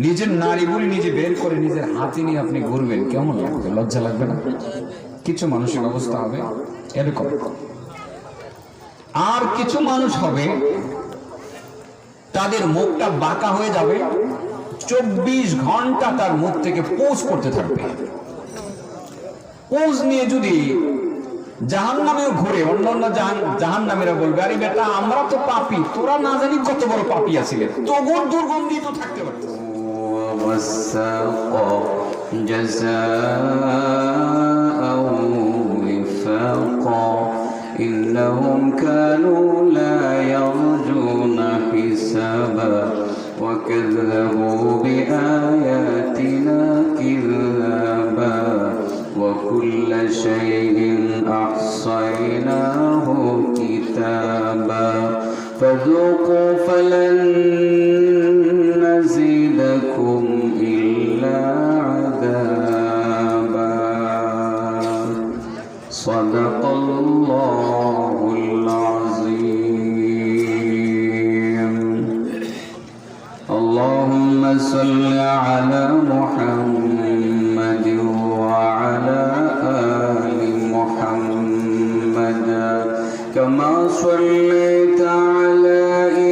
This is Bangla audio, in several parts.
নিজের নাড়িভুড়ি নিজে বের করে নিজের হাতে নিয়ে আপনি ঘুরবেন, কেমন লাগবে? লজ্জা লাগবে না? কিছু মানুষের অবস্থা হবে এরকম। আর কিছু মানুষ হবে তাদের মুখটা বাঁকা হয়ে যাবে, 24 ঘন্টা তার মুখ থেকে পোজ করতে থাকবে। পোজ নিয়ে যদি জাহান্নামেও ঘুরে, অন্যান্য জাহান্নামীরা বলবে, আরে বেটা আমরা তো পাপী, তোরা না জানি কত বড় পাপী আছিলেন, তোর দুর্গন্ধি তো থাকতে পারত। إنهم كانوا لا يرجون حسابا وكذبوا بآياتنا كذابا وكل شيء أحصيناه كتابا فذوقوا فلن نزيدكم إلا عذابا صدق الله العظيم اللهم صل على محمد وعلى آل محمد كما صليت على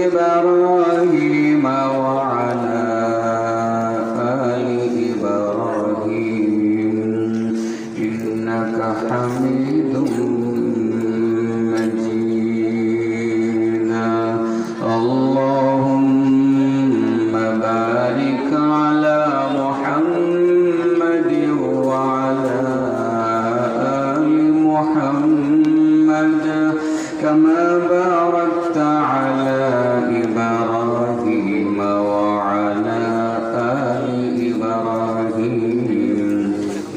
إبراهيم وعلى آل إبراهيم إنك حميد مجيد اللهم بارك على محمد وعلى آل محمد كما باركت على إبراهيم وعلى آل إبراهيم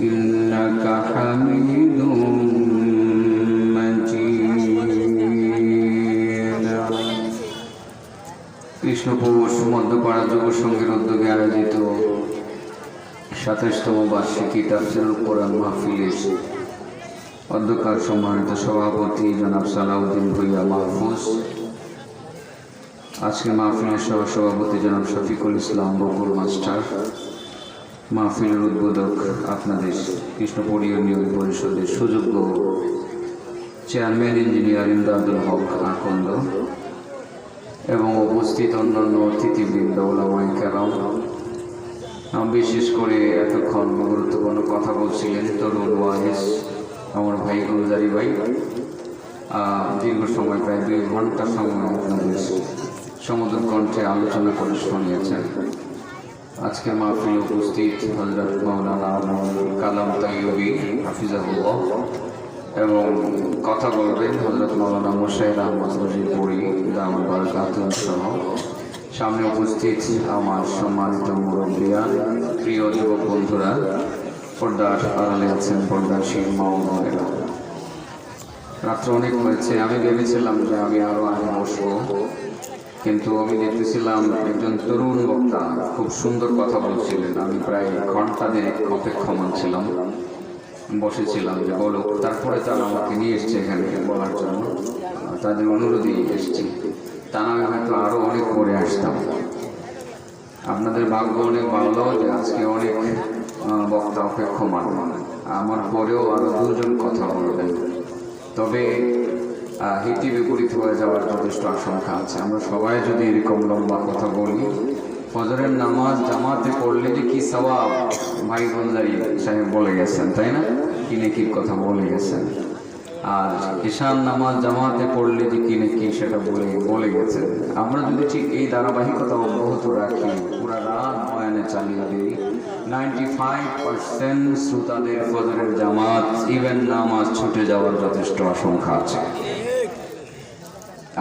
إنك حميد مجيد কৃষ্ণপৌষ মধ্যপাড়া যুব সংঘের উদ্যোগে আয়োজিত 27তম বার্ষিকী তাফসীরুল কোরআন মাহফিলের অধ্যক্ষার সম্মানিত সভাপতি জনাব সালাউদ্দিন ভূঁইয়া মাহফুজ, আজকে মাহফিলের সহসভাপতি জনাব শফিকুল ইসলাম বকুল মাস্টার, মাহফিলের উদ্বোধক আপনাদের কৃষ্ণপুর ইউনিয়ন পরিষদের সুযোগ্য চেয়ারম্যান ইঞ্জিনিয়ার ইমদাদুল হক আকন্দ এবং উপস্থিত অন্যান্য অতিথিবৃন্দ, ওলামায়ে কেরাম, বিশেষ করে এতক্ষণ গুরুত্বপূর্ণ কথা বলছিলেন তরুণ ওয়াইজ আমার ভাই গুলজারি ভাই, দীর্ঘ সময় প্রায় 2 ঘন্টা সময় আপনাদের সমুদ্র কণ্ঠে আলোচনা করে শুনিয়েছেন। আজকে মাহফিলে উপস্থিত হযরত মাওলানা কালাম তাইয়্যিবী হাফিজাহুল্লাহ এবং কথা বলবেন হযরত মাওলানা মুশাইর আহমদ রশিদপুরী দামাত বারাকাতুহু সহ সামনে উপস্থিত আমার সম্মানিত মুরব্বিয়ান, প্রিয় যুবক বন্ধুরা, পর্দার আড়ালে আছেন পর্দাশীল মা ও বোনেরা। রাত্র অনেক হয়েছে, আমি ভেবেছিলাম যে আমি আরো আগে বসবো, কিন্তু আমি দেখতেছিলাম একজন তরুণ বক্তা খুব সুন্দর কথা বলছিলেন। আমি প্রায় ঘন্টা দেড়েক অপেক্ষমান ছিলাম, বসেছিলাম যে বলো, তারপরে তারা আমাকে নিয়ে এসছে এখানে বলার জন্য, তাদের অনুরোধেই এসছি। তা না হয়তো আরো অনেক পরে আসতাম। আপনাদের ভাগ্য অনেক ভালো যে আজকে অনেক বক্তা অপেক্ষমান, আমার পরেও আরো 2 জন কথা বলবেন, তবে হিতে বিপরীত হয়ে যাওয়ার যথেষ্ট আশঙ্কা আছে। আমরা সবাই যদি এরকম লম্বা কথা বলি, ফজরের নামাজ জামাতে পড়লে যে কি সওয়াব, ভাই গুলজারি সাহেব বলে গেছেন, তাই না? কি নেকির কথা বলে গেছেন। আর ঈশান নামাজ জামাতে পড়লে যে কি নেকি সেটা বলে গেছেন। আমরা যদি ঠিক এই ধারাবাহিকতা অব্যাহত রাখি, পুরা রাত বয়ানে চালিয়ে দিই, 95% শ্রোতাদের ফজরের জামাত ইভেন নামাজ ছুটে যাওয়ার যথেষ্ট আশঙ্কা আছে।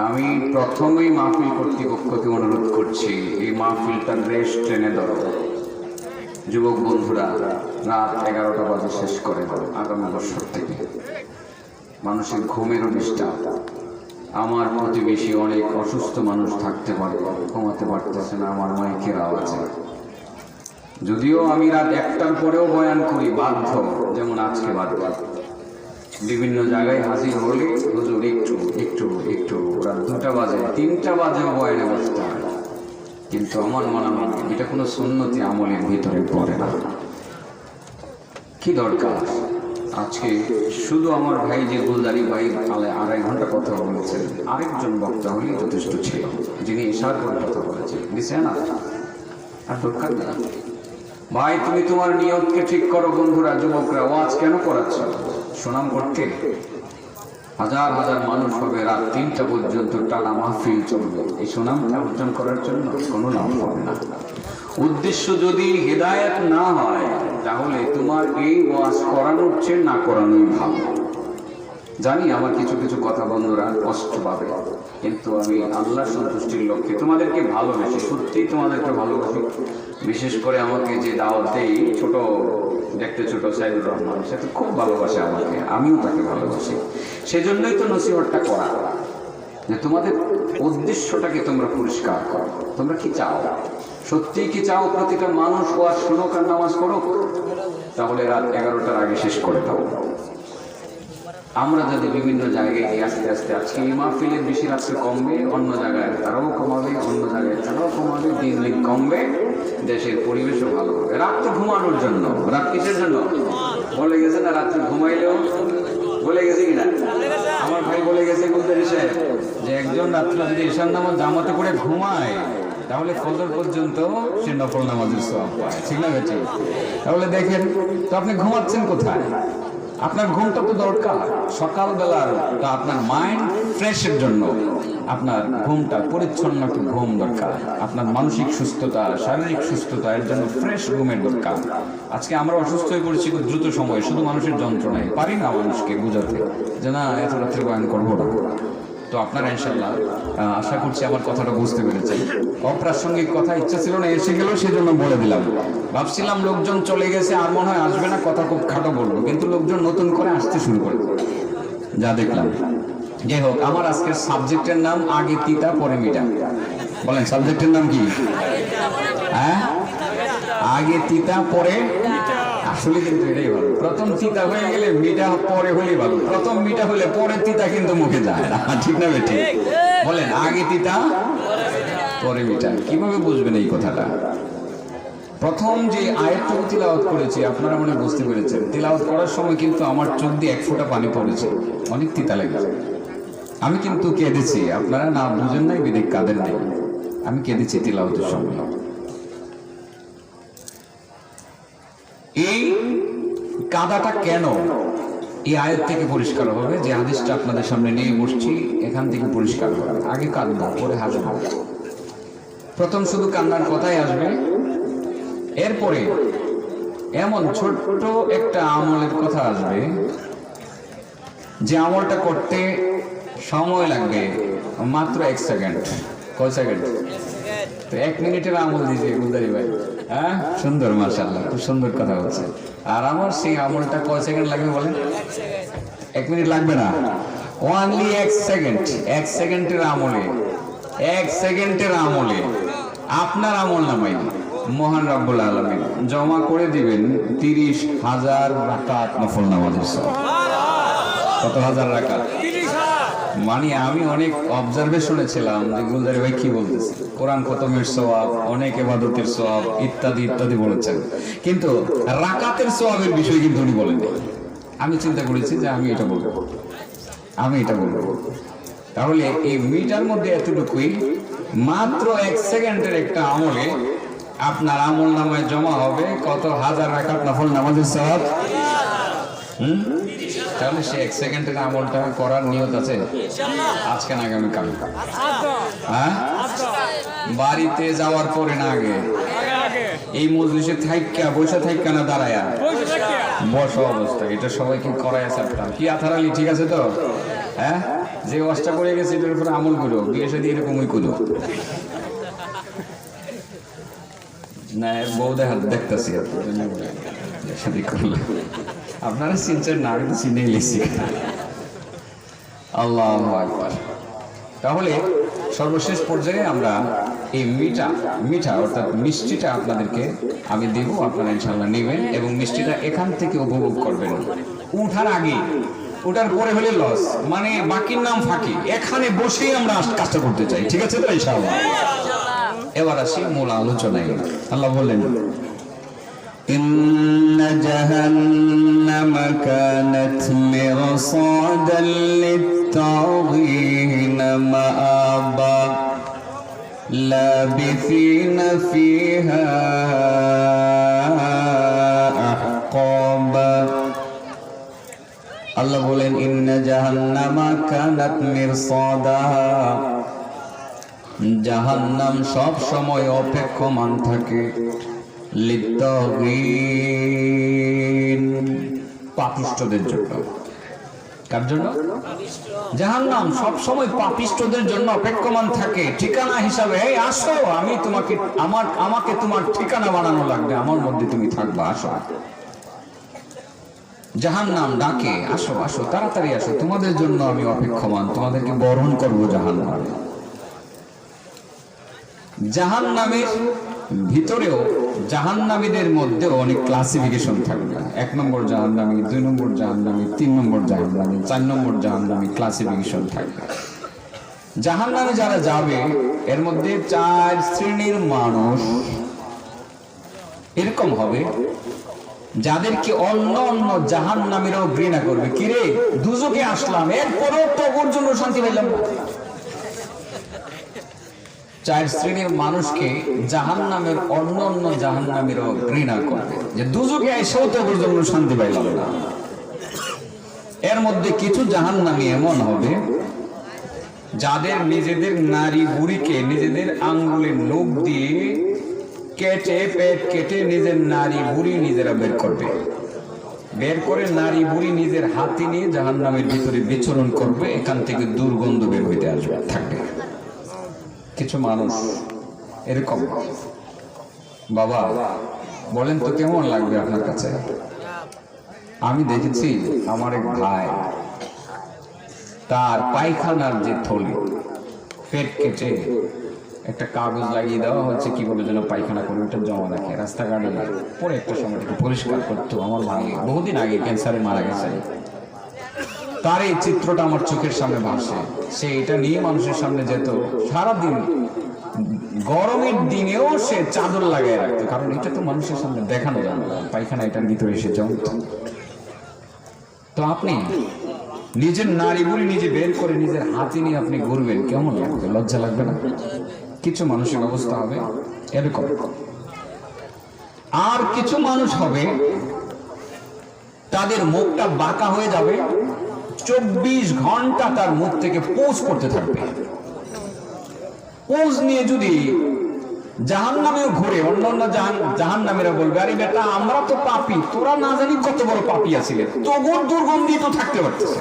আমি প্রথমেই মাহফিল কর্তৃপক্ষকে অনুরোধ করছি, এই মাহফিলটার রেস্ট টেনে ধরো। যুবক বন্ধুরা, রাত 11টা বাজে শেষ করে দাও আগামী বছর থেকে। মানুষের ঘুমেরও ডিস্টার্ব। আমার প্রতিবেশী অনেক অসুস্থ মানুষ থাকতে পারে, ঘুমাতে পারতেছে না আমার মাইকের আওয়াজে। যদিও আমি রাত 1টার পরেও বয়ান করি, বাধ্য, যেমন আজকে বাধ্য। বিভিন্ন জায়গায় হাজির হলে হুজুর একটু রাত 2টা বাজে 3টা বাজেও বয়ানে বসতে হয়। কিন্তু আমার মনে হয় এটা কোনো সুন্নতি আমলের ভিতরে পড়ে না। কি দরকার আজকে শুধু আমার ভাই যে গুলদারি ভাই 2.5 ঘন্টা কথা বলেছেন, আরেকজন বক্তা হলেই যথেষ্ট ছিল, যিনি ইশার করে কথা বলেছেন, দিছে না? আর দরকার নেই ভাই। তুমি তোমার নিয়তকে ঠিক করো। বন্ধুরা, যুবকরা, ওয়াজ কেন করাচ্ছ? সুনাম করতে? হাজার হাজার মানুষ হবে, রাত 3টা পর্যন্ত টানা মাহফিল চলবে, এই সুনামটা অর্জন করার জন্য কোনো লাভ হবে না। উদ্দেশ্য যদি হেদায়েত না হয়, তাহলে তোমার এই ওয়াজ করানোর চেয়ে না করানোই ভালো। জানি আমার কিছু কিছু কথা বন্ধুরা কষ্ট পাবে, কিন্তু আমি আল্লাহ সন্তুষ্টির লক্ষ্যে তোমাদেরকে ভালোবাসি, সত্যিই তোমাদেরকে ভালোবাসি। বিশেষ করে আমাকে যে দাওয়াত দেই, ছোট দেখতে ছোট সাইদুর রহমান, সে তো খুব ভালোবাসে আমাকে, আমিও তাকে ভালোবাসি। সেজন্যই তো নসিহতটা করা, যে তোমাদের উদ্দেশ্যটাকে তোমরা পরিষ্কার করো। তোমরা কি চাও? সত্যিই কি চাও প্রতিটা মানুষ ওয়াজ শুনুক আর নামাজ পড়ুক? তাহলে রাত 11টার আগে শেষ করে দাও। আমরা যদি বিভিন্ন জায়গায় গিয়ে আস্তে আস্তে, আজকে এই মাহফিলের বেশি রাত্রে কমবে, অন্য জায়গায় তারাও কমাবে, অন্য জায়গায় তারাও কমাবে, দিন দিন কমবে, দেশের পরিবেশও ভালো হবে। রাত তো ঘুমানোর জন্য, রাত কিসের জন্য? বলে গেছে না রাত্রে ঘুমাইলেও, বলে গেছে কিনা? আমার ভাই বলে গেছে গুলদারি সাহেব যে একজন রাত্রে যদি ঈশান নামাজ জামাতে করে ঘুমায়, তাহলে ফজর পর্যন্ত সে নফল নামাজের সওয়াব পায়। ঠিক না বেটি? তাহলে দেখেন তো, আপনি ঘুমাচ্ছেন কোথায়? আপনার ঘুমটা তো দরকার সকালবেলার, আপনার মাইন্ড ফ্রেশের জন্য আপনার ঘুমটা, পরিচ্ছন্ন একটু ঘুম দরকার। আপনার মানসিক সুস্থতা, শারীরিক সুস্থতা, এর জন্য ফ্রেশ ঘুমের দরকার। আজকে আমরা অসুস্থ হয়ে পড়েছি খুব দ্রুত সময়ে, শুধু মানুষের যন্ত্রণায় পারি না মানুষকে বোঝাতে যে না এত রাত্রে বয়ান করবো না। তো আপনারা ইনশাল্লাহ আশা করছি আমার কথাটা বুঝতে পেরেছেন। অপ্রাসঙ্গিক কথা ইচ্ছা ছিল না, এসে গেল, সেজন্য বলে দিলাম। ভাবছিলাম লোকজন চলে গেছে, আর মনে হয় আসবে না, কথা খুব খাটো বলবো, কিন্তু লোকজন নতুন করে আসতে শুরু করে, যা দেখলাম। যাই হোক, আমার আজকের সাবজেক্টের নাম আগে তিতা পরে মিঠা। বলেন সাবজেক্টের নাম কি? হ্যাঁ, আগে তিতা পরে। আসলে কিন্তু এটাই ভালো, প্রথম তিতা হয়ে গেলে মিঠা পরে হলেই ভালো। প্রথম মিঠা হলে পরে তিতা কিন্তু মুখে যায় না। ঠিক না বেটি? বলেন আগে তিতা পরে মিঠা। কিভাবে বুঝবেন এই কথাটা? প্রথম যে আয়াতটুকু তিলাওয়াত করেছি, আপনারা মনে বুঝতে পেরেছেন। তিলাওয়াত করার সময় কিন্তু আমার চোখ দিয়ে 1 ফোঁটা পানি পড়েছে, অনেক তিতা লেগেছে। আমি কিন্তু কেঁদেছি, আপনারা না বুঝেন নাই বিদেক কাঁদেন নাই, আমি কেঁদেছি তিলাওয়াতের সময়। এই কাদাটা কেন? এই আয়াত থেকে পরিষ্কার হবে, যে হাদিসটা আপনাদের সামনে নিয়ে বসছি এখান থেকে পরিষ্কার হবে। আগে কাঁদবো, পরে হাসবো। প্রথম শুধু কান্নার কথাই আসবে, এরপরে এমন ছোট্ট একটা আমলের কথা আসবে যে আমলটা করতে সময় লাগবে মাত্র 1 সেকেন্ড। কয় সেকেন্ড? তো 1 মিনিটের আমল দিয়েছে গুলদারি ভাই। হ্যাঁ, সুন্দর, মাশাআল্লাহ, খুব সুন্দর কথা বলছে। আর আমার সেই আমলটা কয় সেকেন্ড লাগবে বলেন? 1 মিনিট লাগবে না, অনলি 1 সেকেন্ড। 1 সেকেন্ডের আমলে, 1 সেকেন্ডের আমলে আপনার আমল নামাই মহান রব্বুল আলামিন জমা করে দিবেন 30,000 রাকাত নফল নামাজের সওয়াব। কত হাজার রাকাত? মানে আমি অনেক অবজারভেশনে ছিলাম যে গুলদারি ভাই কি বলতেছে, কোরআন খতমের সওয়াব, অনেক ইবাদতের সওয়াব, ইত্যাদি ইত্যাদি বলেছেন, কিন্তু রাকাতের সওয়াবের বিষয় কিন্তু উনি বলেননি। আমি চিন্তা করেছি যে আমি এটা বলবো। তাহলে এই মিটার মধ্যে এতটুকুই, মাত্র 1 সেকেন্ডের একটা আমলে আপনার আমল নামায় জমা হবে কত হাজার রাকাত নফল নামাজের সওয়াব। তাহলে সে 1 সেকেন্ডের আমলটা করার নিয়ত আছে আজকে না আগামীকাল? হ্যাঁ, বাড়িতে যাওয়ার পরে না আগে? এই মজলিসে থাইকা বসে থাইকা না দাঁড়ায়া? বসা অবস্থা। এটা সবাইকে করাই ছাড়তাম। কি আথার আলী, ঠিক আছে তো? হ্যাঁ, যে ওয়াজটা করে গেছে এটার উপরে আমল করো, বিয়ে সাথে এরকমই করো না। বউ দেখতেছি আপনারা চিনছেন না, আমি তো চিনেই লিখছি। আল্লাহু আকবার। তাহলে সর্বশেষ পর্যায়ে আমরা এই মিঠা অর্থাৎ মিষ্টিটা আপনাদেরকে আমি দেব, আপনারা ইনশাআল্লাহ নেবেন এবং মিষ্টিটা এখান থেকে উপভোগ করবেন। উঠার আগে, ওটার পরে হলে লস, মানে বাকির নাম ফাঁকি। এখানে বসেই আমরা কাজটা করতে চাই, ঠিক আছে তো ইনশাআল্লাহ? এবার আসি মূল আলোচনায়। আল্লাহ বলেন, إن جهنم كانت مرصادا للطاغين مآبا لابثين فيها أحقابا আল্লাহ বলেন ইন্না জাহান্নামা কানাত মিরসাদা, জাহান্নাম সব সময় অপেক্ষমান থাকে লিত্তাগীন, পাপিষ্ঠদের জন্য। কার জন্য? জাহান্নাম সব সময় পাপিষ্ঠদের জন্য অপেক্ষমান থাকে ঠিকানা হিসাবে। এই আসো, আমি তোমাকে আমাকে তোমার ঠিকানা বানানো লাগবে, আমার মধ্যে তুমি থাকবা, আসো। জাহান্নাম ডাকে, আসো আসো, তাড়াতাড়ি আসো, তোমাদের জন্য আমি অপেক্ষমান, তোমাদেরকে বরণ করবো জাহান্নামে। জাহান্নামের ভিতরেও জাহান্নামীদের মধ্যেও অনেক ক্লাসিফিকেশন থাকবে। 1 নম্বর জাহান্নামী, 2 নম্বর জাহান্নামী, 3 নম্বর জাহান্নামী, 4 নম্বর জাহান্নামী, ক্লাসিফিকেশন থাকবে। জাহান্নামে যারা যাবে এর মধ্যে 4 শ্রেণীর মানুষ এরকম হবে যাদেরকে অন্য অন্য জাহান্নামীরাও ঘৃণা করবে। কিরে, দুজকে আসলাম, এরপরেও তোর জন্য শান্তি পাইলাম না। 4 শ্রেণীর মানুষকে জাহান্নামের অন্য অন্য জাহান্নামীরাও ঘৃণা করবে, যে দুজকে এসেও তোর জন্য শান্তি পাইলাম না। এর মধ্যে কিছু জাহান্নামী এমন হবে যাদের নিজেদের নারী বুড়িকে নিজেদের আঙ্গুলের নখ দিয়ে কেটে, পেট কেটে নিজের নারী বুড়ি নিজেরা বের করবে। বের করে নারী বুড়ি নিজের হাতে নিয়ে জাহান্নামের ভিতরে বিচরণ করবে, এখান থেকে দুর্গন্ধ বের হইতে আসবে থাকবে। কিছু মানুষ এরকম। বাবা বলেন তো কেমন লাগবে আপনার কাছে? আমি দেখেছি আমার এক ভাই, তার পায়খানার যে থলি, পেট কেটে একটা কাগজ লাগিয়ে দেওয়া হচ্ছে কিভাবে যেন পায়খানা করে ওটা জমা রাখে রাস্তাঘাটে, পরে একটা সময় একটু পরিষ্কার করতো। আমার ভাই বহুদিন আগে ক্যান্সারে মারা গেছে, তার এই চিত্রটা আমার চোখের সামনে ভাসে। সে এটা নিয়ে মানুষের সামনে যেত, সারাদিন গরমের দিনেও সে চাদর লাগাই রাখতো, কারণ এটা তো মানুষের সামনে দেখানো যাবে না, পায়খানা এটার ভিতরে এসে জমত। তো আপনি নিজের নারী বুড়ি নিজে বের করে নিজের হাতে নিয়ে আপনি ঘুরবেন, কেমন লাগবে? লজ্জা লাগবে না? কিছু মানুষের অবস্থা হবে এরকম। আর কিছু মানুষ হবে তাদের মুখটা বাঁকা হয়ে যাবে, 24 ঘন্টা তার মুখ থেকে পোজ করতে থাকবে। পোজ নিয়ে যদি জাহান্নামেও ঘুরে, অন্য অন্য জাহান্নামীরা বলবে, আরে বেটা আমরা তো পাপী, তোরা না জানি কত বড় পাপী আছিলেন, তোর দুর্গন্ধি তো থাকতে পারতেছে।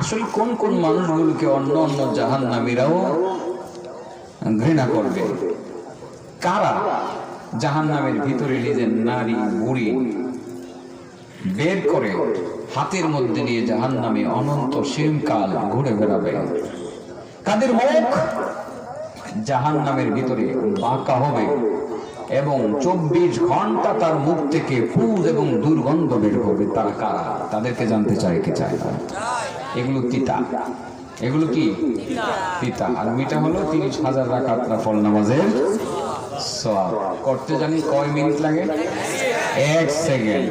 আসলে কোন কোন মানুষগুলোকে অন্য অন্য জাহান্নামীরাও ঘৃণা করবে? কারা জাহান্নামের ভিতরে নিজের নারী বুড়ি বের করে হাতের মধ্যে নিয়ে জাহান্নামে অনন্ত সীমকাল ঘুরে বেড়াবে? তাদের মুখ জাহান্নামের ভিতরে বাঁকা হবে এবং 24 ঘন্টা তার মুখ থেকে পুজ এবং দুর্গন্ধ বের হবে। তারা কারা? তাদেরকে জানতে চায় কি চায় না? এগুলো তিতা। এগুলো কি? তিতা। আর মিঠা হলো 30,000 রাকাত নফল নামাজের সওয়াব। করতে জানি কয় মিনিট লাগে? 1 সেকেন্ড।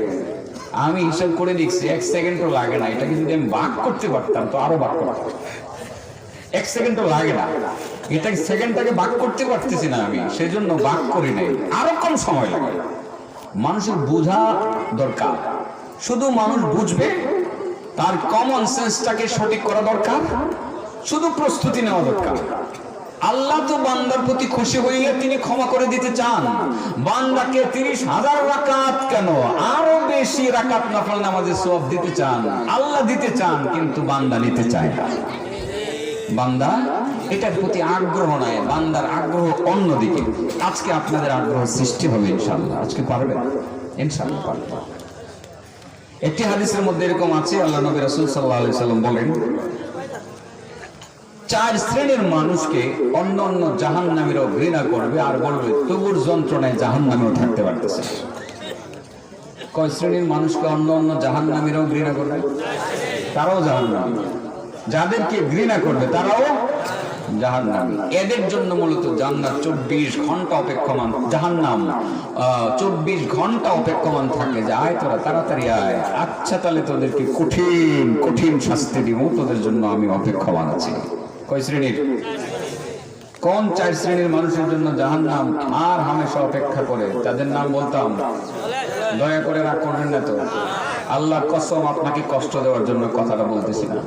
আমি হিসাব করে দেখছি 1 সেকেন্ডও লাগে না। এটাকে যদি আমি ভাগ করতে পারতাম তো আরো ভাগ করতাম। 1 সেকেন্ডও লাগে না। এটা সেকেন্ডটাকে ভাগ করতে পারতেছি না আমি, সেজন্য ভাগ করি নাই। আরো কম সময় লাগে। মানুষের বোঝা দরকার। শুধু মানুষ বুঝবে, তার কমন সেন্সটাকে সঠিক করা দরকার, শুধু প্রস্তুতি নেওয়া দরকার। আল্লাহ তো বান্দার প্রতি খুশি হইলে তিনি ক্ষমা করে দিতে চান। বান্দাকে 30,000 রাকাত কেন, আরো বেশি রাকাত নফল নামাজের সওয়াব দিতে চান। আল্লাহ দিতে চান, কিন্তু বান্দা নিতে চায় না। বান্দা এটার প্রতি আগ্রহ নাই, বান্দার আগ্রহ অন্যদিকে। আজকে আপনাদের আগ্রহ সৃষ্টি হবে ইনশাআল্লাহ। আজকে পারবেন? ইনশাআল্লাহ পারবেন। একটি হাদিসের মধ্যে এরকম আছে, আল্লাহ নবী রাসূল সাল্লাল্লাহু আলাইহি সাল্লাম বলেন, 4 শ্রেণীর মানুষকে অন্য অন্য জাহান্নামীরাও ঘৃণা করবে আর বলবে তবুর যন্ত্রণায় জাহান্নামেও থাকতে পারতেছে। কয় শ্রেণীর মানুষকে অন্য অন্য জাহান্নামীরাও ঘৃণা করবে? তারাও জাহান্নামী। যাদেরকে ঘৃণা করবে তারাও জাহান্নামী, এদের জন্য মূলত জান্নাত 24 ঘন্টা অপেক্ষমান, জাহান্নাম 24 ঘন্টা অপেক্ষমান থাকে যে আয় তোরা তাড়াতাড়ি আয়, আচ্ছা তাহলে তোদেরকে কঠিন কঠিন শাস্তি দিব, তোদের জন্য আমি অপেক্ষমান আছি। কয় শ্রেণীর? কোন 4 শ্রেণীর মানুষের জন্য জাহান্নাম আর হামেশা অপেক্ষা করে? তাদের নাম বলতাম, দয়া করে রাগ করবেন না তো। আল্লাহর কসম আপনাকে কষ্ট দেওয়ার জন্য কথাটা বলতেছি না।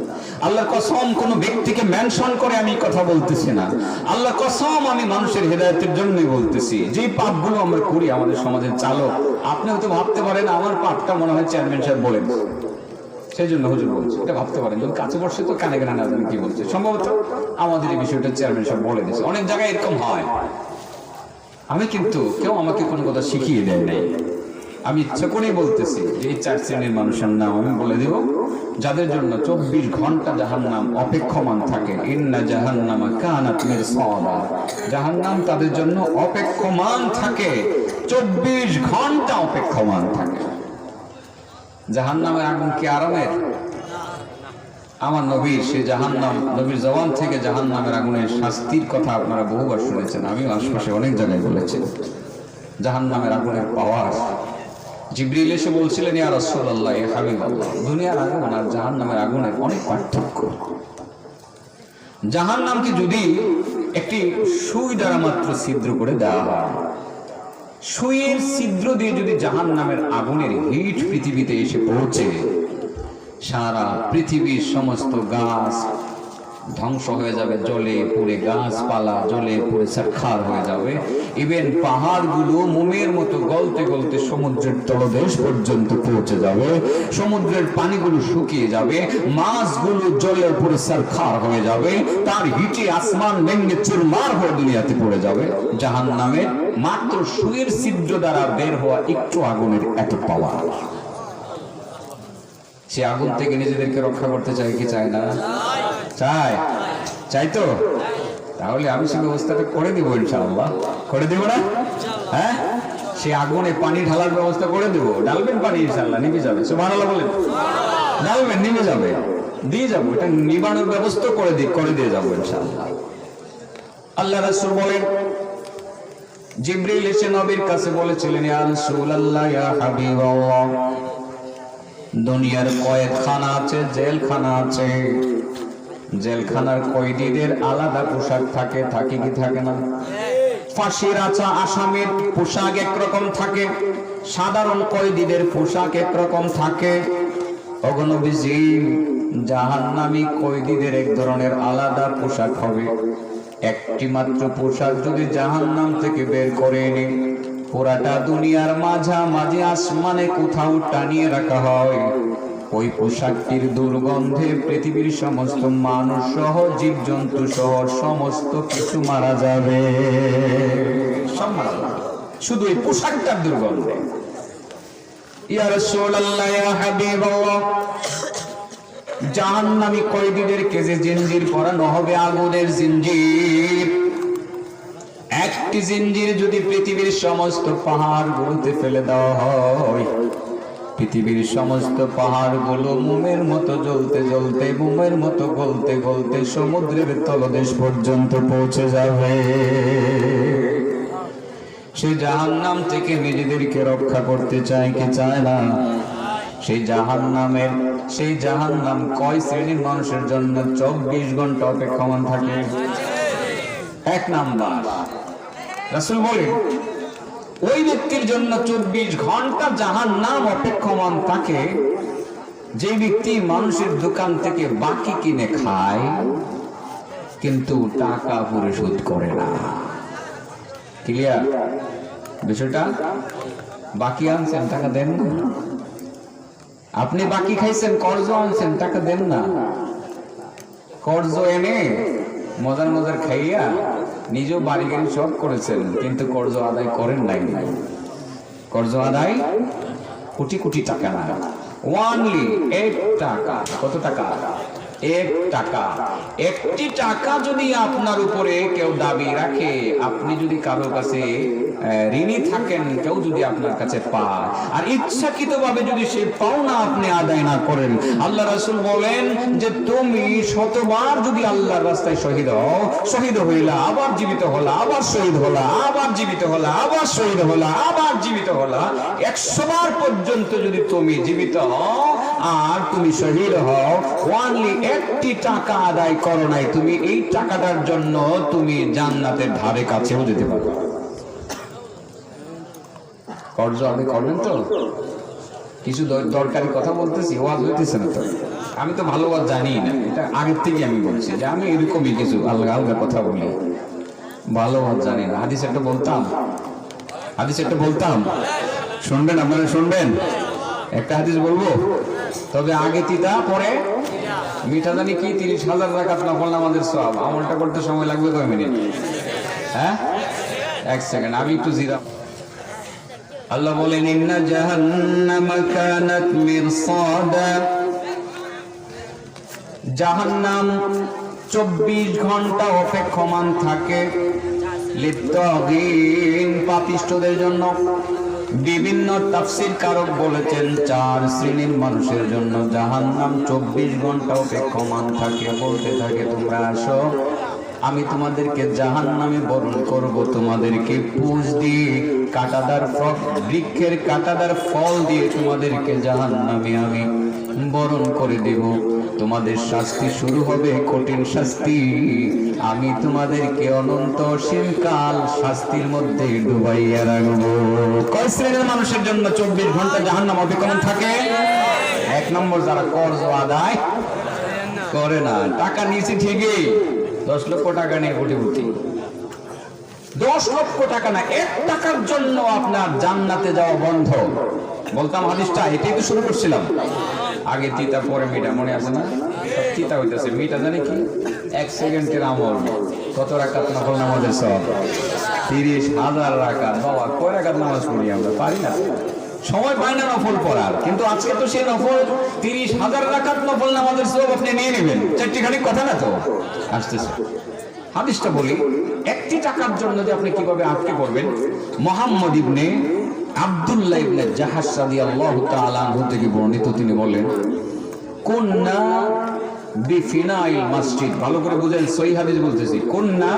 আল্লাহর কসম কোন ব্যক্তিকে মেনশন করে আমি কথা বলতেছি না। আল্লাহর কসম আমি মানুষের হেদায়েতের জন্যই বলতেছি। যে পাপগুলো আমরা করি আমাদের সমাজের চালক, আপনি হয়তো ভাবতে পারেন আমার পাপটা মনে হয় চেয়ারম্যান সাহেব বলেন, সেই জন্য হুজুর বলছে, এটা ভাবতে পারেন। যদি কাছে বসে তো কানে কানে না জানি কি বলছে, সম্ভবত আমাদের এই বিষয়টা চেয়ারম্যান সাহেব বলে দিয়েছে। অনেক জায়গায় এরকম হয়। আমি কিন্তু কেউ আমাকে কোনো কথা শিখিয়ে দেয় নাই, আমি ইচ্ছা করেই বলতেছি যে এই 4 শ্রেণীর মানুষের নাম আমি বলে দেব, যাদের জন্য 24 ঘন্টা জাহান্নাম অপেক্ষমান থাকে। ইন্না জাহান্নামা কানাত মিরসাদা, জাহান্নাম তাদের জন্য অপেক্ষমান থাকে, 24 ঘন্টা অপেক্ষমান থাকে। জাহান্নামের আগুন কি আরামের? আমার নবীর সেই জাহান্নাম, নবীর জবান থেকে জাহান্নামের আগুনের শাস্তির কথা আপনারা বহুবার শুনেছেন, আমিও আশপাশে অনেক জায়গায় বলেছি। জাহান্নামের আগুনের পাওয়ার, জিবরিল এসে বলছিলেন ইয়া রাসূলুল্লাহ, ইয়া হাবিবাল্লাহ, দুনিয়ার আগুন আর জাহান্নামের আগুনের অনেক পার্থক্য। জাহান্নামকে যদি একটি সুই দ্বারা মাত্র ছিদ্র করে দেওয়া হয়, সুইয়ের ছিদ্র দিয়ে যদি জাহান্নামের আগুনের হিট পৃথিবীতে এসে পৌঁছে, সারা পৃথিবীর সমস্ত গাছ ধ্বংস হয়ে যাবে, জ্বলে পুড়ে গাছপালা জ্বলে পুড়ে ছারখার হয়ে যাবে। ইভেন পাহাড়গুলো মোমের মতো গলতে গলতে সমুদ্রের তলদেশ পর্যন্ত পৌঁছে যাবে, সমুদ্রের পানিগুলো শুকিয়ে যাবে, মাছগুলো জ্বলে পুড়ে ছারখার হয়ে যাবে, তার হিটে আসমান ভেঙে চুরমার হয়ে দুনিয়াতে পড়ে যাবে। জাহান্নামের মাত্র সুইয়ের ছিদ্র দ্বারা বের হওয়া একটু আগুনের এত পাওয়ার। সে আগুন থেকে নিজেদেরকে রক্ষা করতে চায় কি চায় না? চাই, চাই তো। তাহলে আমি সে ব্যবস্থাটা করে দিব ইনশাআল্লাহ। করে দেব না? হ্যাঁ, সে আগুনে পানি ঢালার ব্যবস্থা করে দেব। ঢালবেন পানি ইনশাআল্লাহ, নিভে যাবে। সুবহানাল্লাহ বলেন। ঢালবেন, নিভে যাবে, দিয়ে যাবো। এটা নিবানোর ব্যবস্থা করে দিয়ে যাবো ইনশাআল্লাহ। আল্লাহ রাসূল বলেন, জিবরিল এসে নবীর কাছে বলেছিলেন, ইয়া রাসূলুল্লাহ, ইয়া হাবিবাল্লাহ, দুনিয়ার কয়েদখানা আছে, জেলখানা আছে, জেলখানার কয়েদিদের আলাদা পোশাক থাকে, থাকে কি থাকে না? ফাঁসির আসামির পোশাক একরকম থাকে, সাধারণ কয়েদিদের পোশাক একরকম থাকে। ওগো নবীজি, জাহান্নামী কয়েদিদের এক ধরনের আলাদা পোশাক হবে। একটি মাত্র পোশাক যদি জাহান্নাম থেকে বের করে এনে পুরাটা দুনিয়ার মাঝামাঝি আসমানে কোথাও টানিয়ে রাখা হয়, ওই পোশাকটির দুর্গন্ধে পৃথিবীর সমস্ত মানুষ সহ জীবজন্তু সহ সমস্ত কিছু মারা যাবে। সব মারা যাবে শুধু এই পোশাকটার দুর্গন্ধে। ইয়া রাসূলুল্লাহ, ইয়া হাবিবাল্লাহ, জাহান্নামী কয়েদীদেরকে যে জিঞ্জির পরানো হবে, আগুনের জিঞ্জির, একটি জিঞ্জির যদি পৃথিবীর সমস্ত পাহাড়গুলোতে ফেলে দেওয়া হয়, পৃথিবীর সমস্ত পাহাড়গুলো মোমের মতো জ্বলতে জ্বলতে, মোমের মতো গলতে গলতে সমুদ্রের তলদেশ পর্যন্ত পৌঁছে যাবে। সেই জাহান্নাম থেকে নিজেদেরকে রক্ষা করতে চায় কি চায় না? সেই জাহান্নাম কয় শ্রেণীর মানুষের জন্য 24 ঘন্টা অপেক্ষমান থাকে? 1 নাম্বার, রাসূল বলেন ওই ব্যক্তির জন্য 24 ঘন্টা জাহান্নাম অপেক্ষমান থাকে যে ব্যক্তি মানুষের দোকান থেকে বাকি কিনে খায় কিন্তু টাকা পরিশোধ করে না। ক্লিয়ার বিষয়টা? বাকি আনছেন, টাকা দেন না। আপনি বাকি খাইছেন, কর্জ আনছেন, টাকা দেন না। কর্জ এনে মজার মজার খাইয়া নিজেও বাড়ি গাড়ি সব করেছেন কিন্তু কর্জ আদায় করেন নাই। কর্জ আদায় কোটি কোটি টাকা না, ওনলি 8 টাকা। কত টাকা? এক টাকা, একটি টাকা যদি আপনার উপরে কেউ দাবি রাখে, আপনি যদি কারো কাছে ঋণী থাকেন, কেউ যদি আপনার কাছে পায় আর ইচ্ছাকৃতভাবে যদি সে পাওনা আপনি আদায় না করেন, আল্লাহ রাসূল বলেন যে তুমি শতবার যদি আল্লাহর রাস্তায় শহীদ হও, শহীদ হইলা, আবার জীবিত হলা, আবার শহীদ হলা, আবার জীবিত হলা, আবার শহীদ হলা, আবার জীবিত হলা, 100 বার পর্যন্ত যদি তুমি জীবিত হও আর তুমি শহীদ হও, ওয়ানলি একটি টাকা আদায় করো নাই, তুমি এই টাকাটার জন্য তুমি জান্নাতের ধারে কাছেও যেতে পারবে। কর্জ আদায় করবেন তো? কিছু দরকারি কথা বলতেছি, ওয়াজ হইতেছে না তো? আমি তো ভালো ওয়াজ জানি না, এটা আগের থেকে আমি বলছি যে আমি এরকমই কিছু আলগা আলগা কথা বলি, ভালো ওয়াজ জানি না। হাদিস একটা বলতাম, হাদিস একটা বলতাম, শুনবেন আপনারা? শুনবেন? একটা হাদিস বলবো, তবে আগে তিতা পরে মিঠা। জানি কি 30,000 রাকাত নফল নামাজের সওয়াব। আমলটা করতে সময় লাগবে কয় মিনিট? হ্যাঁ, 1 সেকেন্ড, আমি একটু জিরা। আল্লাহ বলেন ইন্না জাহান্নামা কানাত মিরসাদা, জাহান্নাম 24 ঘন্টা অপেক্ষমান থাকে লিত্তাগীন, পাপিষ্ঠদের জন্য। বিভিন্ন তাফসীর কারক বলেছেন 4 শ্রেণীর মানুষের জন্য জাহান্নাম 24 ঘন্টা অপেক্ষমান থাকে, বলতে থাকে তোমরা আসো, আমি তোমাদেরকে জাহান্নামে বরণ করব, তোমাদেরকে পুষ দিয়ে কাঁটাদার বৃক্ষের কাঁটাদার ফল দিয়ে তোমাদেরকে জাহান্নামে আমি বরণ করে দেব। তোমাদের শাস্তি শুরু হবে কঠিন শাস্তি, আমি তোমাদেরকে অনন্ত অসীমকাল শাস্তির মধ্যে ডুবাইয়া রাখবো। কয় শ্রেণীর মানুষের জন্য 24 ঘন্টা জাহান্নাম অপেক্ষমান থাকে? 1 নম্বর, যারা কর্জ আদায় করে না। টাকা নিয়েছে ঠিকই, 10 লক্ষ টাকা নিয়ে কোটিপতি, 10 লক্ষ টাকা না, 1 টাকার জন্য আপনার জান্নাতে যাওয়া বন্ধ। বলতাম হাদিসটা, এটাই তো শুরু করছিলাম। আগে তিতা পরে মিঠা, মনে আছে না? তিতা হইতেছে, মিঠা জানি কি? 1 সেকেন্ডের আমল। কত রাকাত নফল নামাজের সওয়াব? 30,000 রাকাত। বাবা, কয় রাকাত নামাজ পড়ি আমরা? পারি না, সময় পাই না নফল পড়ার। কিন্তু আজকে তো সেই নফল 30,000 রাকাত নফল নামাজের সওয়াব আপনি নিয়ে নেবেন। চারটিখানি কথা না তো? আসতেছে হাদিসটা বলি, একটি টাকার জন্য যে আপনি কিভাবে আটকে পড়বেন। মুহাম্মদ ইবনে আব্দুল্লাহ ইবনে জাহাশ রাদিয়াল্লাহু তাআলা আনহু থেকে বর্ণিত, তিনি বলেন কুন্না বিফিনাইল মসজিদ, ভালো করে বুঝেন, সহিহ হাদিস বলতেছি, কুন্না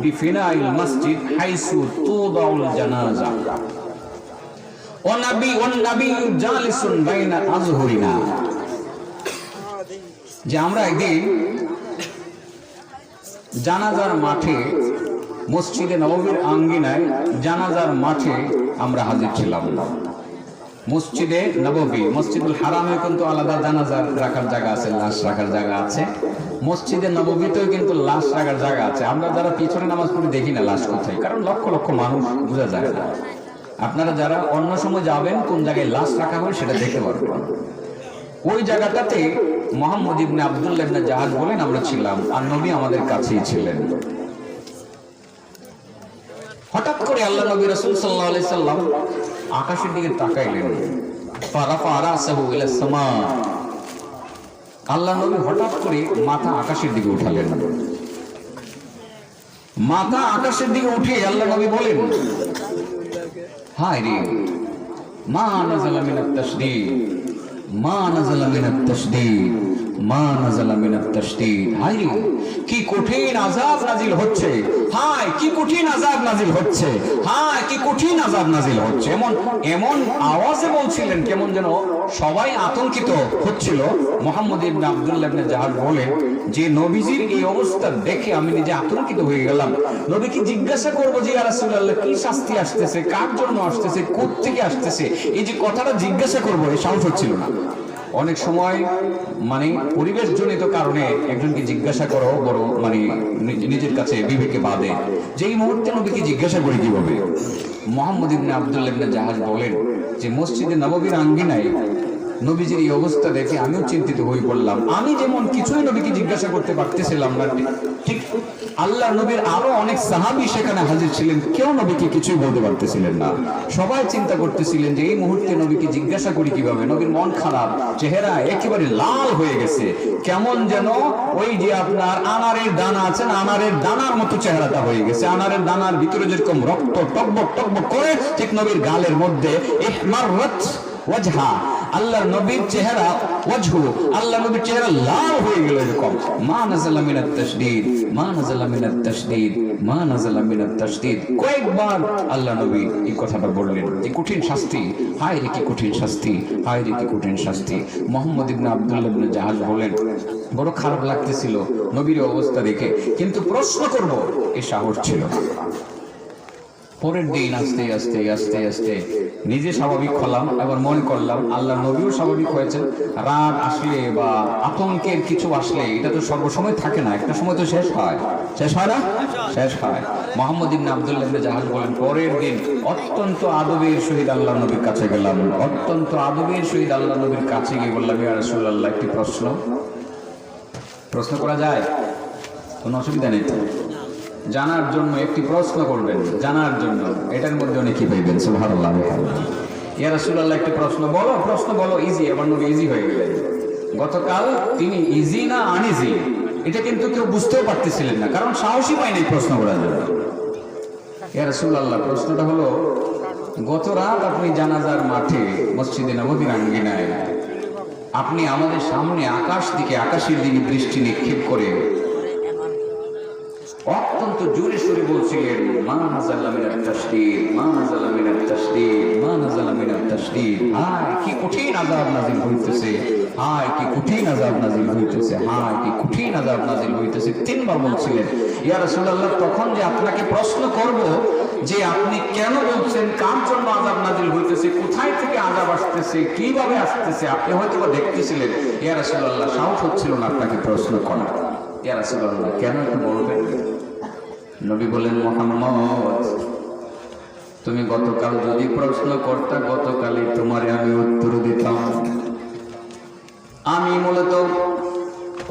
বিফিনাইল মসজিদ হাইসু তুদাউল জানাজা ওয়া নবী জালিসুন বাইনা আযহুরিনা, যে আমরা একদিন জানাজার মাঠে, মসজিদে নববীর আঙ্গিনায় জানাজার মাঠে আমরা হাজির ছিলাম। মসজিদে নববী, মসজিদুল হারামে কিন্তু আলাদা জানাজার রাখার জায়গা আছে, লাশ রাখার জায়গা আছে। মসজিদে নববীতেও কিন্তু লাশ রাখার জায়গা আছে। আমরা যারা পিছনে নামাজ পড়ি দেখি না লাশ কোথায়, কারণ লক্ষ লক্ষ মানুষ, বোঝা যায় না। আপনারা যারা অন্য সময় যাবেন, কোন জায়গায় লাশ রাখা হয় সেটা দেখতে পারবেন। ওই জায়গাটাতে মুহাম্মদ ইবনে আব্দুল্লাহ ইবনে জাহাজ বলেন আমরা ছিলাম, আর নবী আমাদের কাছেই ছিলেন। হঠাৎ করে আল্লাহ নবী রাসূল সাল্লাল্লাহু আলাইহি সাল্লাম আকাশের দিকে তাকাইলেন। ফারাফা রাসাহু ইলা সামা, আল্লাহ নবী হঠাৎ করে মাথা আকাশের দিকে উঠালেন। মাথা আকাশের দিকে উঠে আল্লাহ নবী বলেন, হায় রে, মা নাযালা মিনাত তাশদীদ, মা নাযালা মিনাত তাশদীদ, মা নাযালা মিনাত তাশদীদ। হায় রে, কি কঠিন আযাব নাজিল হচ্ছে, হায় কি কঠিন আযাব নাজিল হচ্ছে, হায় কি কঠিন আযাব নাজিল হচ্ছে। এমন আওয়াজে বলছিলেন, কেমন যেন সবাই আতঙ্কিত হচ্ছিল। মুহাম্মদ ইবনে আব্দুল্লাহ ইবনে জাহাজ বলেন যে নবীজির এই অবস্থা দেখে আমি নিজে আতঙ্কিত হয়ে গেলাম। নবীকে জিজ্ঞাসা করবো যে ইয়া রাসূলুল্লাহ, কি শাস্তি আসতেছে, কার জন্য আসতেছে, কোথা থেকে আসতেছে, এই যে কথাটা জিজ্ঞাসা করবো, এই সাহস হচ্ছিল না। অনেক সময় মানে পরিবেশ জনিত কারণে একজনকে জিজ্ঞাসা করো বড় মানে নিজের কাছে বিবেকে বাধে, যে এই মুহূর্তে নবীকে জিজ্ঞাসা করি কিভাবে। মুহাম্মদ ইবনে আব্দুল্লাহ ইবনে জাহাজ বলেন যে মসজিদে নববীর আঙ্গিনায় নবীজির এই অবস্থা দেখে আমিও চিন্তিত হয়ে পড়লাম। আমি যেমন কিছুই নবীকে জিজ্ঞাসা করতে পারতেছিলাম না, ঠিক আল্লাহ নবীর আরো অনেক সাহাবী সেখানে হাজির ছিলেন, কেউ নবীকে কিছুই বলতে পারতেছিলেন না। সবাই চিন্তা করতেছিলেন যে এই মুহূর্তে নবীকে জিজ্ঞাসা করি কিভাবে। নবীর মন খারাপ, চেহারা একেবারে লাল হয়ে গেছে, কেমন যেন ওই যে আপনার আনারের দানা আছেন, আনারের দানার মতো চেহারাটা হয়ে গেছে। আনারের দানার ভিতরে যেরকম রক্ত টকবক টকবক করে, ঠিক নবীর গালের মধ্যে ইহমাররাত ওয়াজহা, আল্লাহর নবীর চেহারা ওয়াজহু, আল্লাহ নবীর চেহারা লাল হয়ে গেল এরকম। মা নাযালা মিনাত তাশদীদ, মা নাযালা মিনাত তাশদীদ, মা নাযালা মিনাত তাশদীদ, কয়েকবার আল্লাহ নবী এই কথাটা বললেন যে কঠিন শাস্তি, হায় রে কি কঠিন শাস্তি, হায় রে কি কঠিন শাস্তি। মুহাম্মদ ইবনে আব্দুল্লাহ ইবনে জাহাজ বলেন বড় খারাপ লাগতেছিল নবীর অবস্থা দেখে, কিন্তু প্রশ্ন করব এই সাহস ছিল না। পরের দিন আস্তে আস্তে আস্তে আস্তে নিজে স্বাভাবিক হলাম, এবার মনে করলাম আল্লাহ নবীও স্বাভাবিক হয়েছেন। রাগ আসলে বা আতঙ্কের কিছু আসলে এটা তো সর্বসময় থাকে না, একটা সময় তো শেষ হয়, শেষ হয় না, শেষ হয়। মুহাম্মদ ইবনে আব্দুল্লাহ ইবনে জাহাজ বলেন পরের দিন অত্যন্ত আদবের সহিত আল্লাহ নবীর কাছে গেলাম, অত্যন্ত আদবের সহিত আল্লাহ নবীর কাছে গিয়ে বললাম, ইয়া রাসূলুল্লাহ একটি প্রশ্ন করা যায়? কোনো অসুবিধা নেই তো? জানার জন্য একটি প্রশ্ন করবেন, জানার জন্য, এটার মধ্যে অনেক কি পাইবেন। সুবহানাল্লাহ। ইয়া রাসূলুল্লাহ একটি প্রশ্ন বলো, প্রশ্ন বলো। ইজি, আমার নবী ইজি হয়ে গেলেন। গতকাল তিনি ইজি না আনইজি এটা কিন্তু কেউ বুঝতেও পারতেছিলেন না, কারণ সাহসী পায়নি প্রশ্ন করার জন্য। ইয়া রাসূলুল্লাহ প্রশ্নটা হলো, গত রাত আপনি জানাজার মাঠে মসজিদে নববীর আঙ্গিনায় আপনি আমাদের সামনে আকাশের দিকে দৃষ্টি নিক্ষেপ করে অত্যন্ত জোরে সুরে বলছিলেন, মা নাযালা মিনাত তাশদীদ, মা নাযালা মিনাত তাশদীদ, মা নাযালা মিনাত তাশদীদ। হায় কি কঠিন আযাব নাযিল হইতেছে, হায় কি কঠিন আযাব নাযিল হইতেছে, হায় কি কঠিন আযাব নাযিল হইতেছে, তিনবার বলছিলেন। ইয়া রাসূলুল্লাহ তখন যে আপনাকে প্রশ্ন করব যে আপনি কেন বলছেন, কার জন্য আযাব নাযিল হইতেছে, কোথায় থেকে আযাব আসতেছে, কিভাবে আসতেছে, আপনি হয়তো দেখতেছিলেন। ইয়া রাসূলুল্লাহ সাহস হচ্ছিল না আপনাকে প্রশ্ন করা। ইয়া রাসূলুল্লাহ কেন একটু বলবেন? নবী বলেন, মুহাম্মদ তুমি গতকাল যদি প্রশ্ন করতে, গতকালই তোমারে আমি উত্তর দিতাম। আমি মূলত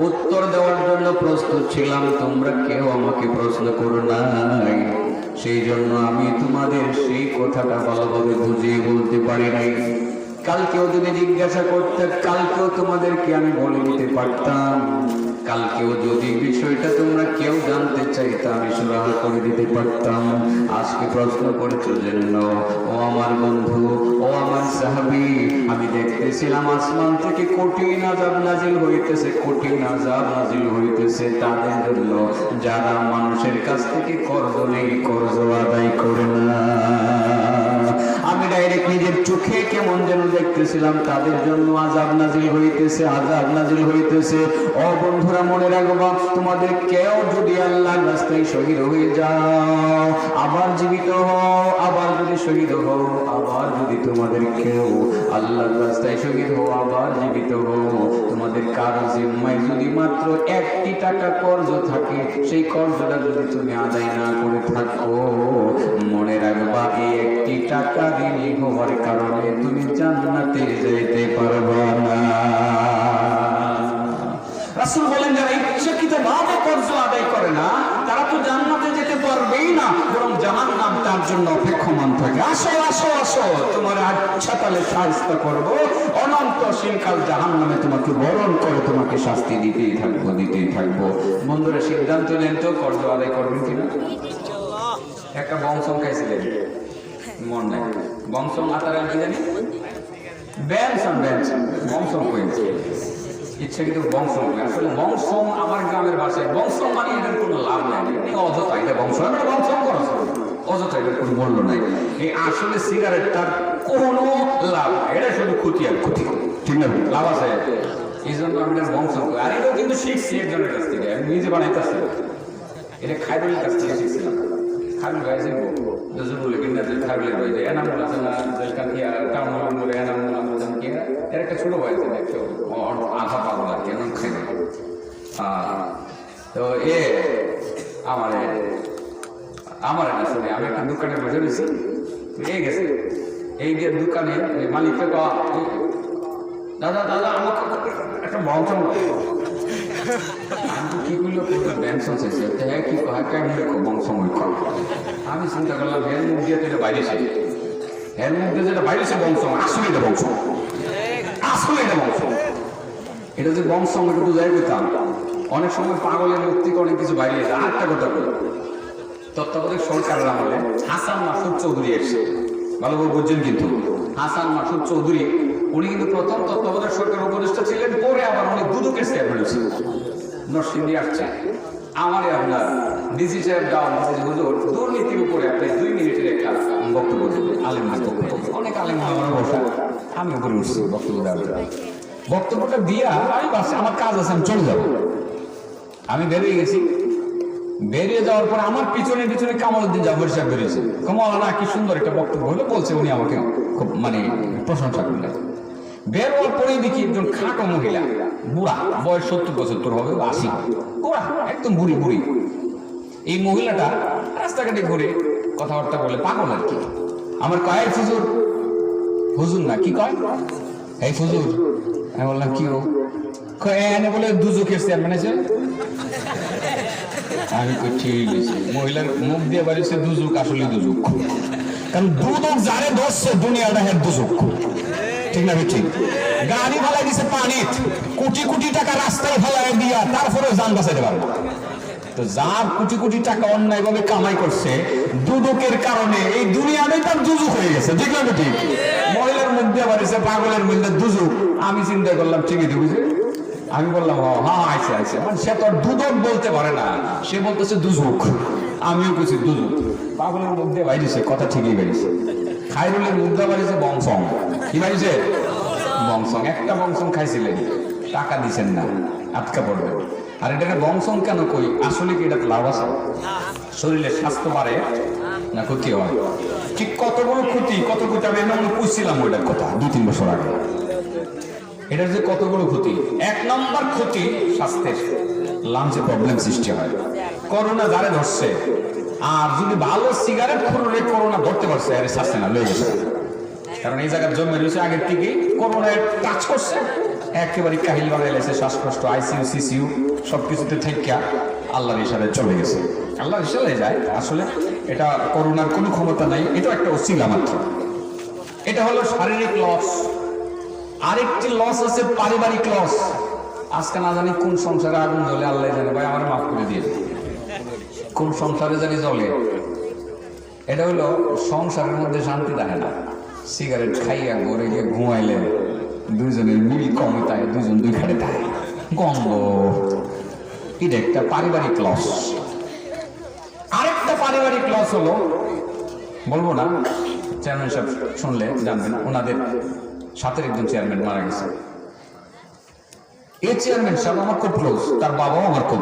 উত্তর দেওয়ার জন্য প্রস্তুত ছিলাম, তোমরা কেউ আমাকে প্রশ্ন করো নাই, সেই জন্য আমি তোমাদের সেই কথাটা ভালোভাবে বুঝিয়ে বলতে পারি নাই। কালকেও যদি জিজ্ঞাসা করতে, কালকেও তোমাদেরকে আমি বলে দিতে পারতাম। কালকেও যদি বিষয়টা তোমরা কেউ জানতে চাইতে আমি সুরাহা করে দিতে পারতাম। আজকে প্রশ্ন করেছো জন্য ও আমার বন্ধু, ও আমার সাহাবী, আমি দেখতেছিলাম আসমান থেকে কঠিন আযাব নাযিল হইতেছে, কঠিন আযাব নাযিল হইতেছে তাদের জন্য যারা মানুষের কাছ থেকে কর্জ নেই, কর্জ আদায় করে না। আমি ডাইরেক্ট নিজের চোখে কেমন যেন দেখতেছিলাম তাদের জন্য আযাব নাযিল হইতেছে, আযাব নাযিল হইতেছে। ও বন্ধুরা মনে রাখবা, তোমাদের কেউ যদি আল্লাহর রাস্তায় শহীদ হয়ে যাও, আবার জীবিত হও, আবার যদি শহীদ হও, আবার যদি তোমাদের কেউ আল্লাহর রাস্তায় শহীদ হও, আবার জীবিত হও, তোমাদের কারো জিম্মায় যদি মাত্র 1টি টাকা কর্জ থাকে, সেই কর্জটা যদি তুমি আদায় না করে থাকো, মনে রাখবা এই 1টি টাকা ঋণী হওয়ার কারণে তুমি জান্নাতে যেতে পারবে না। রাসূল বলেন, যারা ইচ্ছাকৃতভাবে কর্জ আদায় করে না তারা তো জান্নাতে যেতে পারবেই না, বরং জাহান্নাম তার জন্য অপেক্ষমান থাকে। আসো আসো আসো, তোমার আচ্ছা তাহলে শাস্তি করব, অনন্ত শিরকাল জাহান্নামে তোমাকে বরণ করে তোমাকে শাস্তি দিতেই থাকবো, দিতেই থাকবো। বন্ধুরা সিদ্ধান্ত নেন তো কর্জ আদায় করবেন কিনা। একটা বংশম খাইছিলেন, মন নাই, বংশম আতার কি জানি ব্যানসন বংশম কইছে, ইচ্ছে কিন্তু বংশম, আসলে বংশম আমার গ্রামের ভাষায় বংশম মানে এটার কোনো লাভ নাই, অযথা এটা বংশম, এটা বংশম করছ অযথা, এটার কোনো মূল্য নাই। এই আসলে সিগারেটটার কোনো লাভ নাই, এটা শুধু ক্ষতি আর ক্ষতি, ঠিক না? লাভ আছে, এই জন্য আমি এটা বংশম করি। আর এটাও কিন্তু শিখছি একজনের কাছ থেকে, আমি নিজে বানাইতেছি, এটা খাইরুলের কাছ থেকে শিখছিলাম। খাইরুল ভাই বলে কিনা যে খাইরুলের ভাই যে এনামুল হাসান কামুল বলে এনামুল হাসান কি এর একটা ছোট ভাই আছে দেখতে আধা পাগল আর কি, এমন খাই। তো এ আমার না শুনে আমি একটা দোকানে বসে রয়েছি, এই গেছে এই যে দোকানে মালিককে দাদা দাদা আমাকে একটা বংশ আমি কি করলো ব্যাংশন চাইছে কি কেমন বংশ আমি চিন্তা করলাম হের মুখ দিয়ে তো এটা বাইরেছে হের মুখ দিয়ে যেটা বাইরেছে বংশ আসলে এটা বংশ আসলে এটা বংশ এটা যে বংশ এটা তো যাই পেতাম অনেক সময় পাগলের মুখ থেকে অনেক কিছু বাইরে যায়। আর একটা কথা বলি, তত্ত্বাবধায়ক সরকারের আমলে হাসান মাসুদ চৌধুরী এসছে, ভালো করে বুঝছেন কিন্তু হাসান মাসুদ চৌধুরী উনি কিন্তু প্রথম তত্ত্বাবধায়ক সরকারের উপদেষ্টা ছিলেন, পরে আবার উনি দুদকের চেয়ারম্যান ছিলেন। নরসিংদী আসছে আমারই আপনার ডিসি সাহেব ডাউন হুজুর দুর্নীতির উপরে আপনি 2 মিনিটের একটা বক্তব্য দেবেন আলেমদের পক্ষ থেকে। অনেক আলেম আমার বসা, আমি উপরে উঠছি বক্তব্য দেওয়ার জন্য। বক্তব্যটা দিয়া আমি বাসে আমার কাজ আছে আমি চলে যাবো। আমি বেরিয়ে গেছি, বেরিয়ে যাওয়ার পর আমার পিছনে পিছনে কামালউদ্দিন জাফর সাহেব বেরিয়েছে। কমলা কি সুন্দর একটা বক্তব্য হলো বলছে, উনি আমাকে খুব মানে প্রশংসা করলেন। বের হওয়ার পরেই দেখি একজন খাটো মহিলা, বুড়া, বয়স 70-75 হবে, 80, বুড়া একদম বুড়ি বুড়ি। এই মহিলাটা রাস্তাঘাটে ঘুরে কথাবার্তা বলে, পাগল আর কি। আমার কয় হুজুর, হুজুর না কি কয়, এই হুজুর। আমি বললাম কি ও এনে বলে দুজকের চেয়ারম্যান আছে। আমি তো ঠিক আছে, মহিলার মুখ দিয়ে বাড়িছে দুজক, আসলে দুজক, কারণ দুদক যারে ধরছে দুনিয়াটা হের দুজক, ঠিক না? ঠিক। গাড়ি ফেলাই দিছে পানি, কোটি কোটি টাকা রাস্তায় ফেলাই দিয়া তারপরে যান বাঁচাইতে পারবো। তো যার কোটি কোটি টাকা অন্যায় ভাবে কামাই করছে দুদকের কারণে এই দুনিয়াটাই তার দুজক হয়ে গেছে, ঠিক না? ঠিক। মহিলার মুখ দিয়ে বাড়িছে পাগলের মধ্যে দুজক। আমি চিন্তা করলাম ঠিকই তো বুঝে, আমি বললাম হ্যাঁ আইসে আইসে, মানে সে তো দুদক বলতে পারে না, সে বলতেছে দুজক। আমিও কিছু দুজক। পাগলের মুখ দিয়ে বাইরেছে, কথা ঠিকই বেরিয়েছে। খাইরুলের মুখ দিয়ে বাড়িছে বংশং, কি বাড়িছে বংশং। একটা বংশং খাইছিলেন, টাকা দিচ্ছেন না, আটকা পড়বে। আর এটাকে বংশং কেন কই, আসলে কি এটা লাভ আছে? শরীরের স্বাস্থ্য বাড়ে না ক্ষতি হয়? ঠিক কত বড় ক্ষতি, কত ক্ষতি আমি এমন পুষছিলাম ওইটার কথা 2-3 বছর আগে। এটার যে কত বড় ক্ষতি, 1 নম্বর ক্ষতি স্বাস্থ্যের, লাঞ্চে প্রবলেম সৃষ্টি হয়। করোনা যারে ধরছে, আর যদি ভালো সিগারেট খোরে করোনা ধরতে পারছে, আরে স্বাস্থ্য না লয়ে গেছে। কারণ এই জায়গার জন্মে রয়েছে আগের থেকে, করোনায় টাচ করছে, একেবারে কাহিল বানাইলেছে, শ্বাসকষ্ট, আইসিইউ সিসিইউ সবকিছুতে থেকে আল্লাহর ইশারায় চলে গেছে। আল্লাহর ইশারায় যায়, আসলে এটা করোনার কোনো ক্ষমতা নাই, এটা একটা ওসিলা মাত্র। এটা হলো শারীরিক লস। আরেকটি লস আছে পারিবারিক লস। আজকে না জানি কোন সংসারে আগুন জ্বলে, আল্লাহ জানে, ভাই আমার মাফ করে দিয়ে কোন সংসারে জানি জ্বলে। এটা হলো সংসারের মধ্যে শান্তি থাকে না। সিগারেট খাইয়া ঘরে গিয়ে ঘুমাইলে দুইজনের মিল কমতায়, দুইজন দুই খাটে থাকে, গন্ধ। এটা একটা পারিবারিক লস। আরেকটা পারিবারিক লস হলো, বলবো না, চেয়ারম্যান সাহেব শুনলে জানবেন, ওনাদের সাথে একজন চেয়ারম্যান মারা গেছে। এই চেয়ারম্যান সাহেব আমার খুব ক্লোজ, তার বাবাও আমার খুব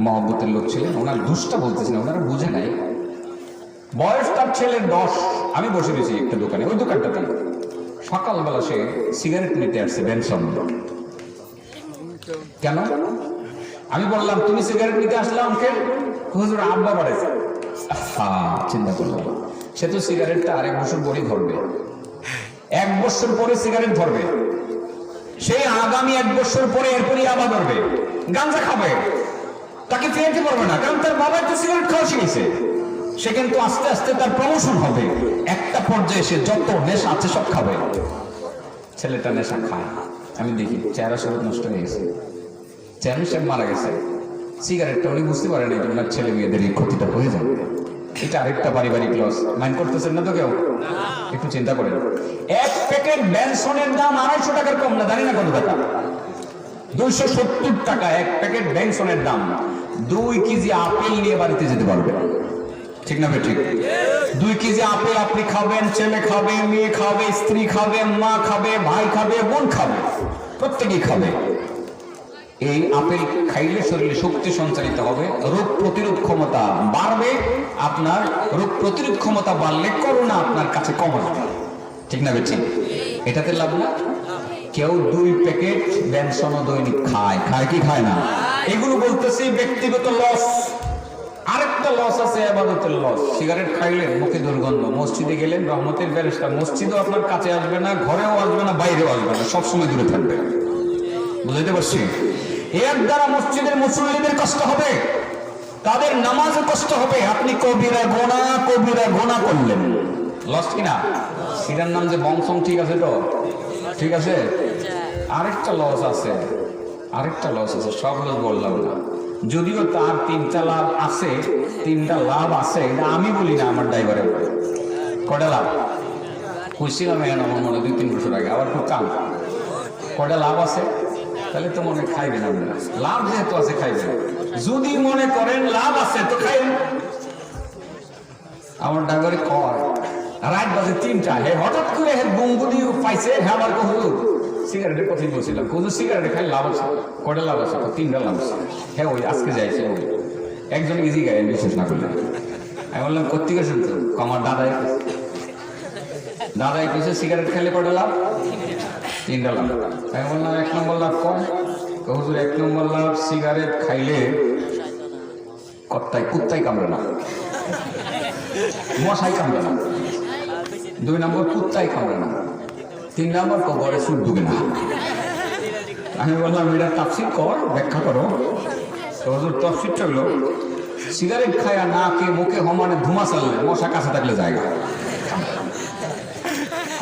মহব্বতের লোক ছিলেন। ওনার দুষ্টা বলতেছেন, ওনারা বুঝে নাই। বয়স তার ছেলের 10। আমি বসে রয়েছি একটা দোকানে, ওই দোকানটাতে। সকালবেলা সে সিগারেট নিতে আসছে বেনসন। কেন? আমি বললাম তুমি সিগারেট নিতে আসলে আমাকে? হুজুর আব্বা বাড়াইছে। হ্যাঁ, চিন্তা করলাম, সে তো সিগারেটটা আরেক বছর পরে ধরবে, 1 বছর পরে সিগারেট ধরবে, সেই আগামী 1 বছর পরে এরপরই আবার ধরবে, গাঁজা খাবে, তাকে ফেরাতে পারবে না, কারণ তার বাবা তো সিগারেট খাওয়া শিখেছে। সে কিন্তু আস্তে আস্তে তার প্রমোশন হবে, একটা পর্যায়ে সে যত নেশা আছে সব খাবে। ছেলেটা নেশা খায়, আমি দেখি চেহারা সব নষ্ট হয়ে গেছে। চেয়ারম্যান সাহেব মারা গেছে, সিগারেটটা উনি বুঝতে পারেন যে ওনার ছেলে মেয়েদের এই ক্ষতিটা হয়ে যাবে। এটা আরেকটা পারিবারিক লস। মাইন্ড করতেছেন না তো কেউ? একটু চিন্তা করেন। 1 প্যাকেট বেনসনের দাম 250 টাকার কম না, জানি না কত টাকা, 270 টাকা 1 প্যাকেট বেনসনের দাম। 2 কেজি আপেল নিয়ে বাড়িতে যেতে পারবে, ঠিক না? ঠিক। 2 কেজি আপেল আপনি খাবেন, ছেলে খাবে, মেয়ে খাবে, স্ত্রী খাবে, মা খাবে, ভাই খাবে, বোন খাবে, প্রত্যেকেই খাবে। এই আপেল খাইলে শরীরে শক্তি সঞ্চারিত হবে, রোগ প্রতিরোধ ক্ষমতা বাড়বে। আপনার রোগ প্রতিরোধ ক্ষমতা বাড়লে করোনা আপনার কাছে কম আসবে, ঠিক না? ঠিক। এটাতে লাভ না। কেউ 2 প্যাকেট বেনসন দৈনিক খায়, খায় কি খায় না? এগুলো বলতেছি ব্যক্তিগত লস। আরেকটা লস আছে ইবাদতের লস। সিগারেট খাইলেন, মুখে দুর্গন্ধ, মসজিদে গেলেন, রহমতের ফেরেশতা, মসজিদও আপনার কাছে আসবে না, ঘরেও আসবে না, বাইরেও আসবে না, সবসময় দূরে থাকবে। বুঝাইতে পারছি? এর দ্বারা মসজিদের মুসল্লিদের কষ্ট হবে, তাদের নামাজে কষ্ট হবে। আপনি কবিরা গোনা করলেন, লস কিনা? সেটার নাম যে বংশম, ঠিক আছে তো? ঠিক আছে। আরেকটা লস আছে, সব লস বললাম না, যদিও তার তিনটা লাভ আছে, এটা আমি বলি না, আমার ড্রাইভারে বলে। কয়টা লাভ কইছিলাম এখন আমার মনে 2-3 বছর আগে, আবার খুব কাম। কয়টা লাভ আছে? তাহলে তো মনে খাইবেন আপনারা, লাভ যেহেতু আছে খাইবেন। যদি মনে করেন লাভ আছে তো খাইবেন। আমার ড্রাইভারে কর রাত বাজে 3টা, হে হঠাৎ করে হে বঙ্গুদি পাইছে, হ্যাঁ আমার হুজুর সিগারেটের কথাই বলছিলাম, হুজুর সিগারেটে খাই লাভ আছে। কয়টা লাভ আছে? 3টা লাভ আছে। হ্যাঁ ওই আজকে যাইছে, ওই একজনে ইজি গায়ে বিশ্বাস না করলে। আমি বললাম কোথেকে গেছেন তো? আমার দাদাই কিছু সিগারেট খেলে কয়টা লাভ? 3টা লাভ। আমি বললাম 1 নম্বর লাভ কয়? হুজুর 1 নম্বর লাভ, সিগারেট খাইলে কুত্তাই কামড়ে না, মশাই কামড়ে না। 2 নম্বর কুত্তাই কামড়ে না। 3 নম্বর ঘরে সুর ঢুকে না। আমি বললাম এটা তাফসীর কর, ব্যাখ্যা করো। হুজুর তাফসীরটা হলো সিগারেট খায়া নাকে মুখে হমানে ধুমা চাললে মশা কাছে থাকলে জায়গা।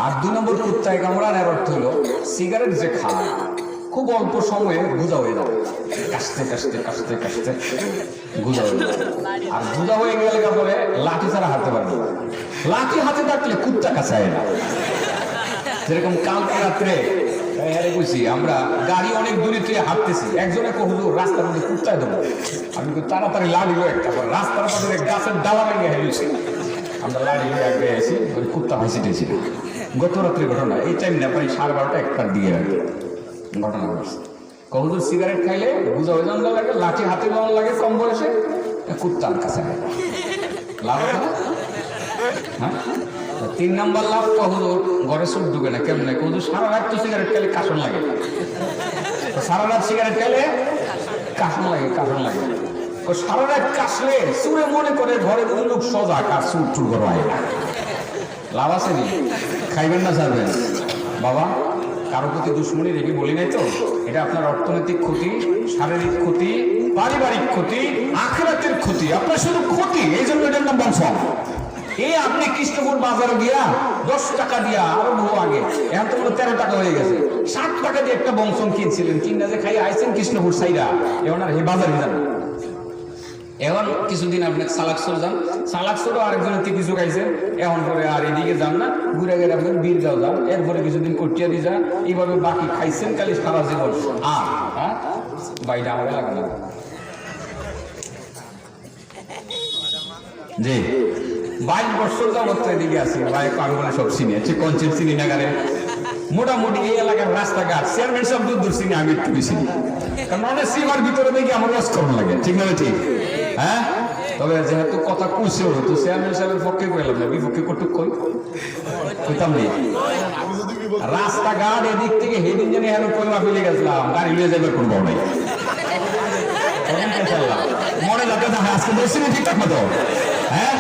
আর 2 নম্বর কুত্তায় কামড়ানোর অর্থ হলো সিগারেট যে খায় খুব অল্প সময়ে গুজা হয়ে যাবে, কাশতে গুজা হয়ে যাবে। আর গুজা হয়ে গেলে পরে লাঠি ছাড়া হাঁটতে পারবে না। লাঠি হাতে থাকলে কুত্তা কাছায় না। যেরকম কালকে রাত্রে বুঝছি আমরা গাড়ি অনেক দূরে থেকে হাঁটতেছি, একজনে হুজুর রাস্তার মধ্যে কুত্তায় দেবো। আমি তাড়াতাড়ি লাড়ি একটা রাস্তার মধ্যে গাছের ডালা ভেঙে হেলেছি, আমরা লাড়ি আগে এসে ওই কুত্তা হাসিটেছি। গত রাত্রে ঘটনা, এই টাইম না প্রায় 12:30 1টার দিকে রাখি ঘটনা ঘটছে। হুজুর সিগারেট খাইলে বুঝা হয়ে যান লাগে, লাঠি হাতে নেওয়া লাগে কম বয়সে, কুত্তার কাছে লাভ আছে না? হ্যাঁ। 3 নম্বর লাভ, হুজুর ঘরে সুর ঢুকে না। কেমন? হুজুর সারা রাত তো সিগারেট খেলে কাশন লাগে, সারা রাত সিগারেট খেলে কাশন লাগে। সারা রাত কাশলে সুরে মনে করে ঘরে লোক সজা কার সুর টুর করে লাভ আছে নি? খাইবেন না ছাড়বেন বাবা। কারো প্রতি দুশ্মনী রেখে বলি নাই তো। এটা আপনার অর্থনৈতিক ক্ষতি, শারীরিক ক্ষতি, পারিবারিক ক্ষতি, আখিরাতের ক্ষতি, আপনার শুধু ক্ষতি। এই জন্য এটার নাম বংশম। এই আপনি কৃষ্ণপুর বাজারে গিয়া 10 টাকা দিয়া, আরো বহু আগে, এখন তো 13 টাকা হয়ে গেছে, 60 টাকা দিয়ে একটা বংশম কিনছিলেন, কিনা যে খাই আইছেন কৃষ্ণপুর সাইরা, এখন আর হে বাজারে যান। এখন কিছুদিন আপনি সালাকসোর যান, সালাকসোরও আরেকজনের থেকে কিছু খাইছে, এখন পরে আর এদিকে যান না, ঘুরে গেলে আপনি বীরগাঁও যান, এরপরে কিছুদিন কটিয়া দিয়ে যান, এইভাবে বাকি খাইছেন খালি সারা জীবন। হ্যাঁ বাইটা আমাকে লাগে না জি 22 বছর যাবত এদিকে আছি ভাই, আমি বলে সব চিনি, ঠিক কনসেপ্ট চিনি না গারে। মোটামুটি এই এলাকার রাস্তাঘাট চেয়ারম্যান সব দূর চিনি, আমি একটু বেশি, কারণ অনেক সীমার ভিতরে দেখি আমার রস করুন লাগে, ঠিক না? ঠিক। হ্যাঁ, তবে যেহেতু কথা কুছে হলো তো চেয়ারম্যান সাহেবের পক্ষে কইলাম না, বিপক্ষে কটুক কইতাম নেই। রাস্তাঘাট এদিক থেকে হেদিন জানি এখন কইমা ফেলে গেছিলাম, গাড়ি নিয়ে যাবে করবো নাই, মনে যাতে আজকে বলছি না ঠিকঠাক মতো। হ্যাঁ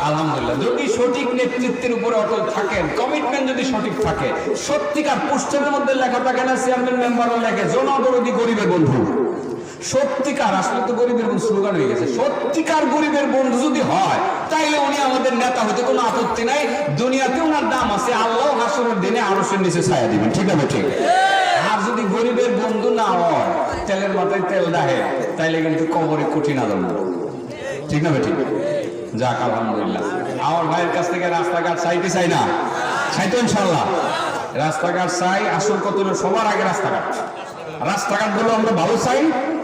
আলহামদুলিল্লাহ, যদি সঠিক নেতৃত্বের উপরে অটল থাকেন, কমিটমেন্ট যদি সঠিক থাকে, সত্যিকার পোস্টারের মধ্যে লেখা থাকে না, চেয়ারম্যান মেম্বারও লেখে জনদরদি গরিবের বন্ধু। সত্যিকার, আসলে তো গরিবের বন্ধু স্লোগান হয়ে গেছে, সত্যিকার গরিবের বন্ধু যদি হয় তাইলে উনি আমাদের নেতা হতে কোনো আপত্তি নাই, দুনিয়াতে ওনার দাম আছে, আল্লাহ হাসরের দিনে আরশের নিচে ছায়া দিবেন, ঠিক আছে? ঠিক। আর যদি গরিবের বন্ধু না হয়, তেলের মাথায় তেল দাহে, তাইলে কিন্তু কবরে কঠিন আদম, ঠিক না? ঠিক। যাক আলহামদুলিল্লাহ, আমার ভাইয়ের কাছ থেকে রাস্তাঘাট চাইতে চাই না, চাইতো ইনশাল্লাহ রাস্তাঘাট চাই। আসল কত সবার আগে রাস্তাঘাট গুলো আমরা ভালো চাই,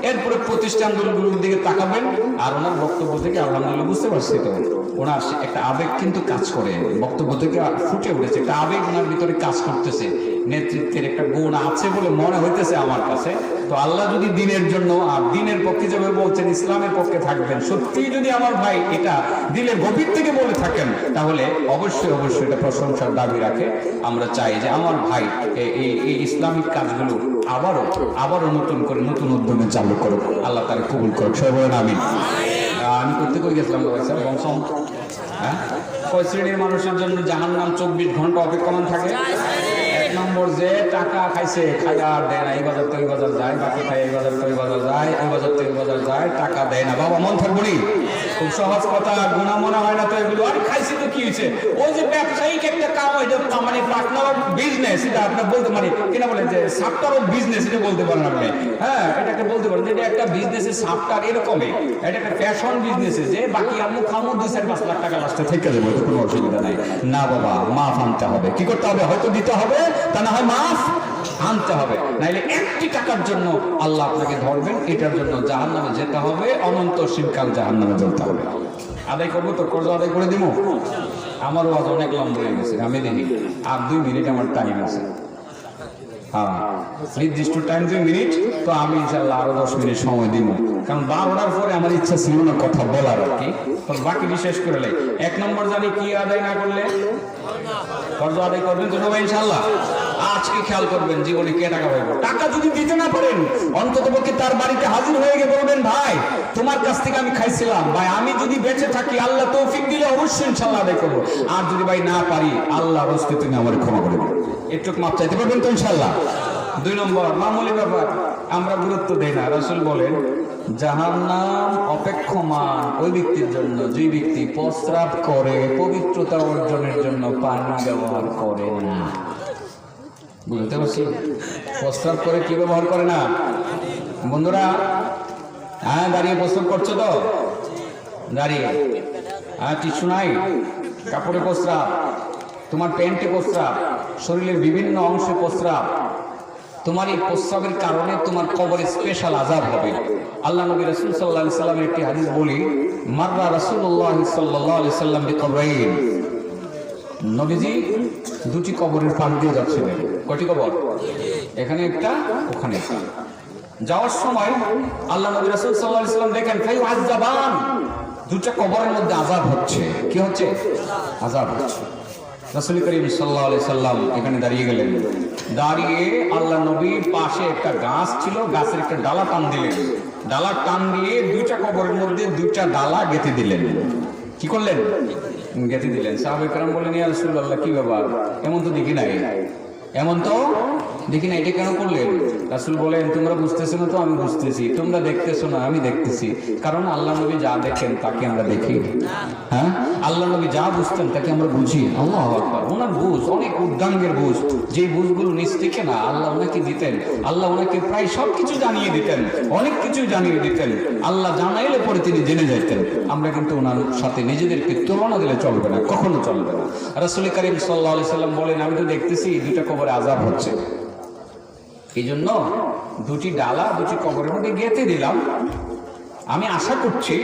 এরপরে প্রতিষ্ঠানগুলোর দিকে তাকাবেন। আর ওনার বক্তব্য থেকে আলহামদুলিল্লাহ বুঝতে পারছি তো ওনার একটা আবেগ কিন্তু কাজ করে, বক্তব্য থেকে ফুটে উঠেছে একটা আবেগ ওনার ভিতরে কাজ করতেছে, নেতৃত্বের একটা গুণ আছে বলে মনে হইতেছে আমার কাছে। তো আল্লাহ যদি দিনের জন্য আর দিনের পক্ষে যেভাবে বলছেন ইসলামের পক্ষে থাকবেন, সত্যি যদি আমার ভাই এটা দিলের গভীর থেকে বলে থাকেন, তাহলে অবশ্যই এটা প্রশংসার দাবি রাখে। আমরা চাই যে আমার ভাই এই ইসলামিক কাজগুলো আবারও নতুন করে নতুন উদ্যমে চালু করুক, আল্লাহ তারা কবুল করুক, সবাই বলেন আমিন। আমি করতে গেছিলাম বংশম। হ্যাঁ, কয় শ্রেণীর মানুষের জন্য জাহান্নাম 24 ঘন্টা অপেক্ষমান থাকে? 1 নম্বর যে টাকা খাইছে, খাইয়া আর দেয় না, এই বাজার তো এই বাজার যায়, বাকি খাই এই বাজার তো এই বাজার যায়, এই বাজার তো এই বাজার যায়, টাকা দেয় না। বাবা মন থাকবো নি, খুব সহজ কথা, গুণা মনে হয় না তো এগুলো। আর খাইছে তো কি হয়েছে, ওই যে ব্যবসায়িক একটা কাম, এটা মানে পার্টনার অফ বিজনেস, এটা আপনার বলতে পারি কিনা বলে যে সাপ্টার অফ বিজনেস, এটা বলতে পারেন আপনি। হ্যাঁ, এটাকে বলতে পারেন, এটা একটা বিজনেসের সাপ্টার এরকমই, এটা একটা ফ্যাশন বিজনেসে যে বাকি আমু খামু 2-4-5 লাখ টাকা লাস্টে থেকে যাবে, এটা কোনো অসুবিধা নাই। না বাবা, মাফ আনতে হবে। কি করতে হবে? হয়তো দিতে হবে, তা না হয় মাফ আনতে হবে। নাইলে একটি টাকার জন্য আল্লাহ আপনাকে ধরবেন, এটার জন্য জাহান্নামে যেতে হবে, অনন্ত শিবকাল জাহান্নামে জ্বলতে হবে। আদায় করবো তো, কর্জ আদায় করে দিব। আমারও আজ অনেক লম্বা হয়ে গেছে, আমি দেখি আর 2 মিনিট আমার টাইম আছে। হ্যাঁ, নির্দিষ্ট টাইম 2 মিনিট, তো আমি ইনশাল্লাহ আরো 10 মিনিট সময় দিব, কারণ 12টার পরে আমার ইচ্ছা ছিল না কথা বলার আর কি। তো বাকি বিশেষ করে 1 নম্বর জানি কি আদায় না করলে কর্জ আদায় করবেন তো সবাই ইনশাল্লাহ। আজকে খেয়াল করবেন, জীবনে কে টাকা পাইব। টাকা যদি দিতে না পারেন, অন্ততপক্ষে তার বাড়িতে হাজির হয়ে গিয়ে বলবেন, ভাই তোমার কাছ থেকে আমি খাইছিলাম, ভাই আমি যদি বেঁচে থাকি, আল্লাহ তৌফিক দিলে অবশ্যই ইনশাল্লাহ আদায় করবো। আর যদি ভাই না পারি, আল্লাহর হস্তে তুমি আমার ক্ষমা করে দেবে, একটু মাপ চাইতে পারবেন তো ইনশাল্লাহ। 2 নম্বর মামুলি ব্যাপার, আমরা গুরুত্ব দেই না। রাসূল বলেন, জাহান্নাম অপেক্ষমান ওই ব্যক্তির জন্য যে ব্যক্তি প্রস্রাব করে পবিত্রতা অর্জনের জন্য পানি ব্যবহার করে না। বুঝতে পারছি? প্রস্রাব করে কি ব্যবহার করে না বন্ধুরা? হ্যাঁ, দাঁড়িয়ে প্রস্রাব করছো তো? দাঁড়িয়ে। হ্যাঁ, টিস্যু নাই, কাপড়ে প্রস্রাব, তোমার প্যান্টে প্রস্রাব, শরীরের বিভিন্ন অংশে প্রস্রাব। তোমার এই প্রস্রাবের কারণে তোমার কবরে স্পেশাল আযাব হবে। আল্লাহ নবী রাসূল সাল্লাল্লাহু আলাইহি সাল্লামের একটি হাদিস বলি, মাররা রাসূলুল্লাহ সাল্লাল্লাহু আলাইহি সাল্লাম বিকবরাইন। নবীজি 2টি কবরের পাশ দিয়ে যাচ্ছিলেন। কয়টি কবর? এখানে একটা, ওখানে একটা। যাওয়ার সময় আল্লাহ নবী রাসূল সাল্লাল্লাহু আলাইহি সাল্লাম দেখেন ফাই আযাবান, 2টা কবরের মধ্যে আযাব হচ্ছে। কি হচ্ছে? আযাব হচ্ছে। রাসূল করিম সাল্লাল্লাহু আলাইহি সাল্লাম এখানে দাঁড়িয়ে গেলেন। দাঁড়িয়ে আল্লাহ নবীর পাশে একটা গাছ ছিল, গাছের একটা ডালা টান দিলেন। ডালা টান দিয়ে 2টা কবরের মধ্যে 2টা ডালা গেঁথে দিলেন। কি করলেন? গেঁথে দিলেন। সাহাবায়ে কেরাম বললেন, ইয়া রাসূলুল্লাহ, কি ব্যাপার? এমন তো দেখি নাই, এমন তো দেখি না, এটা কেন করলেন? রাসূল বলেন, তোমরা বুঝতেছো না তো আমি বুঝতেছি, তোমরা দেখতেছো না আমি দেখতেছি। কারণ আল্লাহ নবী যা দেখেন তাকে আমরা দেখি। হ্যাঁ, আল্লাহ নবী যা বুঝতেন তাকে আমরা বুঝি। আল্লাহু আকবার। ওনার বুঝ অনেক উদ্দাঙ্গের বুঝ, যে বুঝগুলো নিজ থেকে না আল্লাহ ওনাকে দিতেন। আল্লাহ ওনাকে প্রায় সবকিছু জানিয়ে দিতেন, অনেক কিছু জানিয়ে দিতেন। আল্লাহ জানাইলে পরে তিনি জেনে যাইতেন। আমরা কিন্তু ওনার সাথে নিজেদেরকে তুলনা দিলে চলবে না, কখনো চলবে না। রাসূল করিম সাল্লাল্লাহু আলাইহি সাল্লাম বলেন, আমি তো দেখতেছি 2টা কবরে আযাব হচ্ছে, এই জন্য 2টি ডালা 2টি কবরের মধ্যে গেঁথে দিলাম। আমি আশা করছি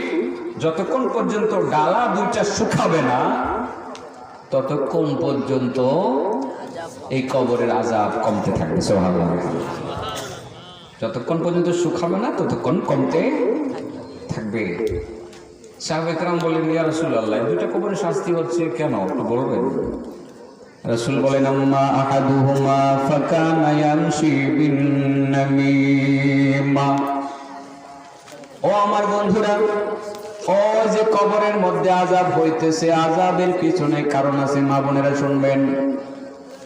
যতক্ষণ পর্যন্ত ডালা 2টা শুকাবে না, ততক্ষণ পর্যন্ত এই কবরের আযাব কমতে থাকবে। সুবহানাল্লাহ। যতক্ষণ পর্যন্ত শুকাবে না, ততক্ষণ কমতে থাকবে। সাহাবায়ে কেরাম বললেন, ইয়া রাসূলুল্লাহ, 2টা কবরের শাস্তি হচ্ছে কেন, একটু বলবেন? রাসূল বলেন, আম্মা আহাদুহুমা ফাকানা ইয়ামশি বিন নামিমা। ও আমার বন্ধুরা, ও যে কবরের মধ্যে আযাব হইতেছে, আযাবের পিছনে কারণ আছে। মা বোনেরা শুনবেন,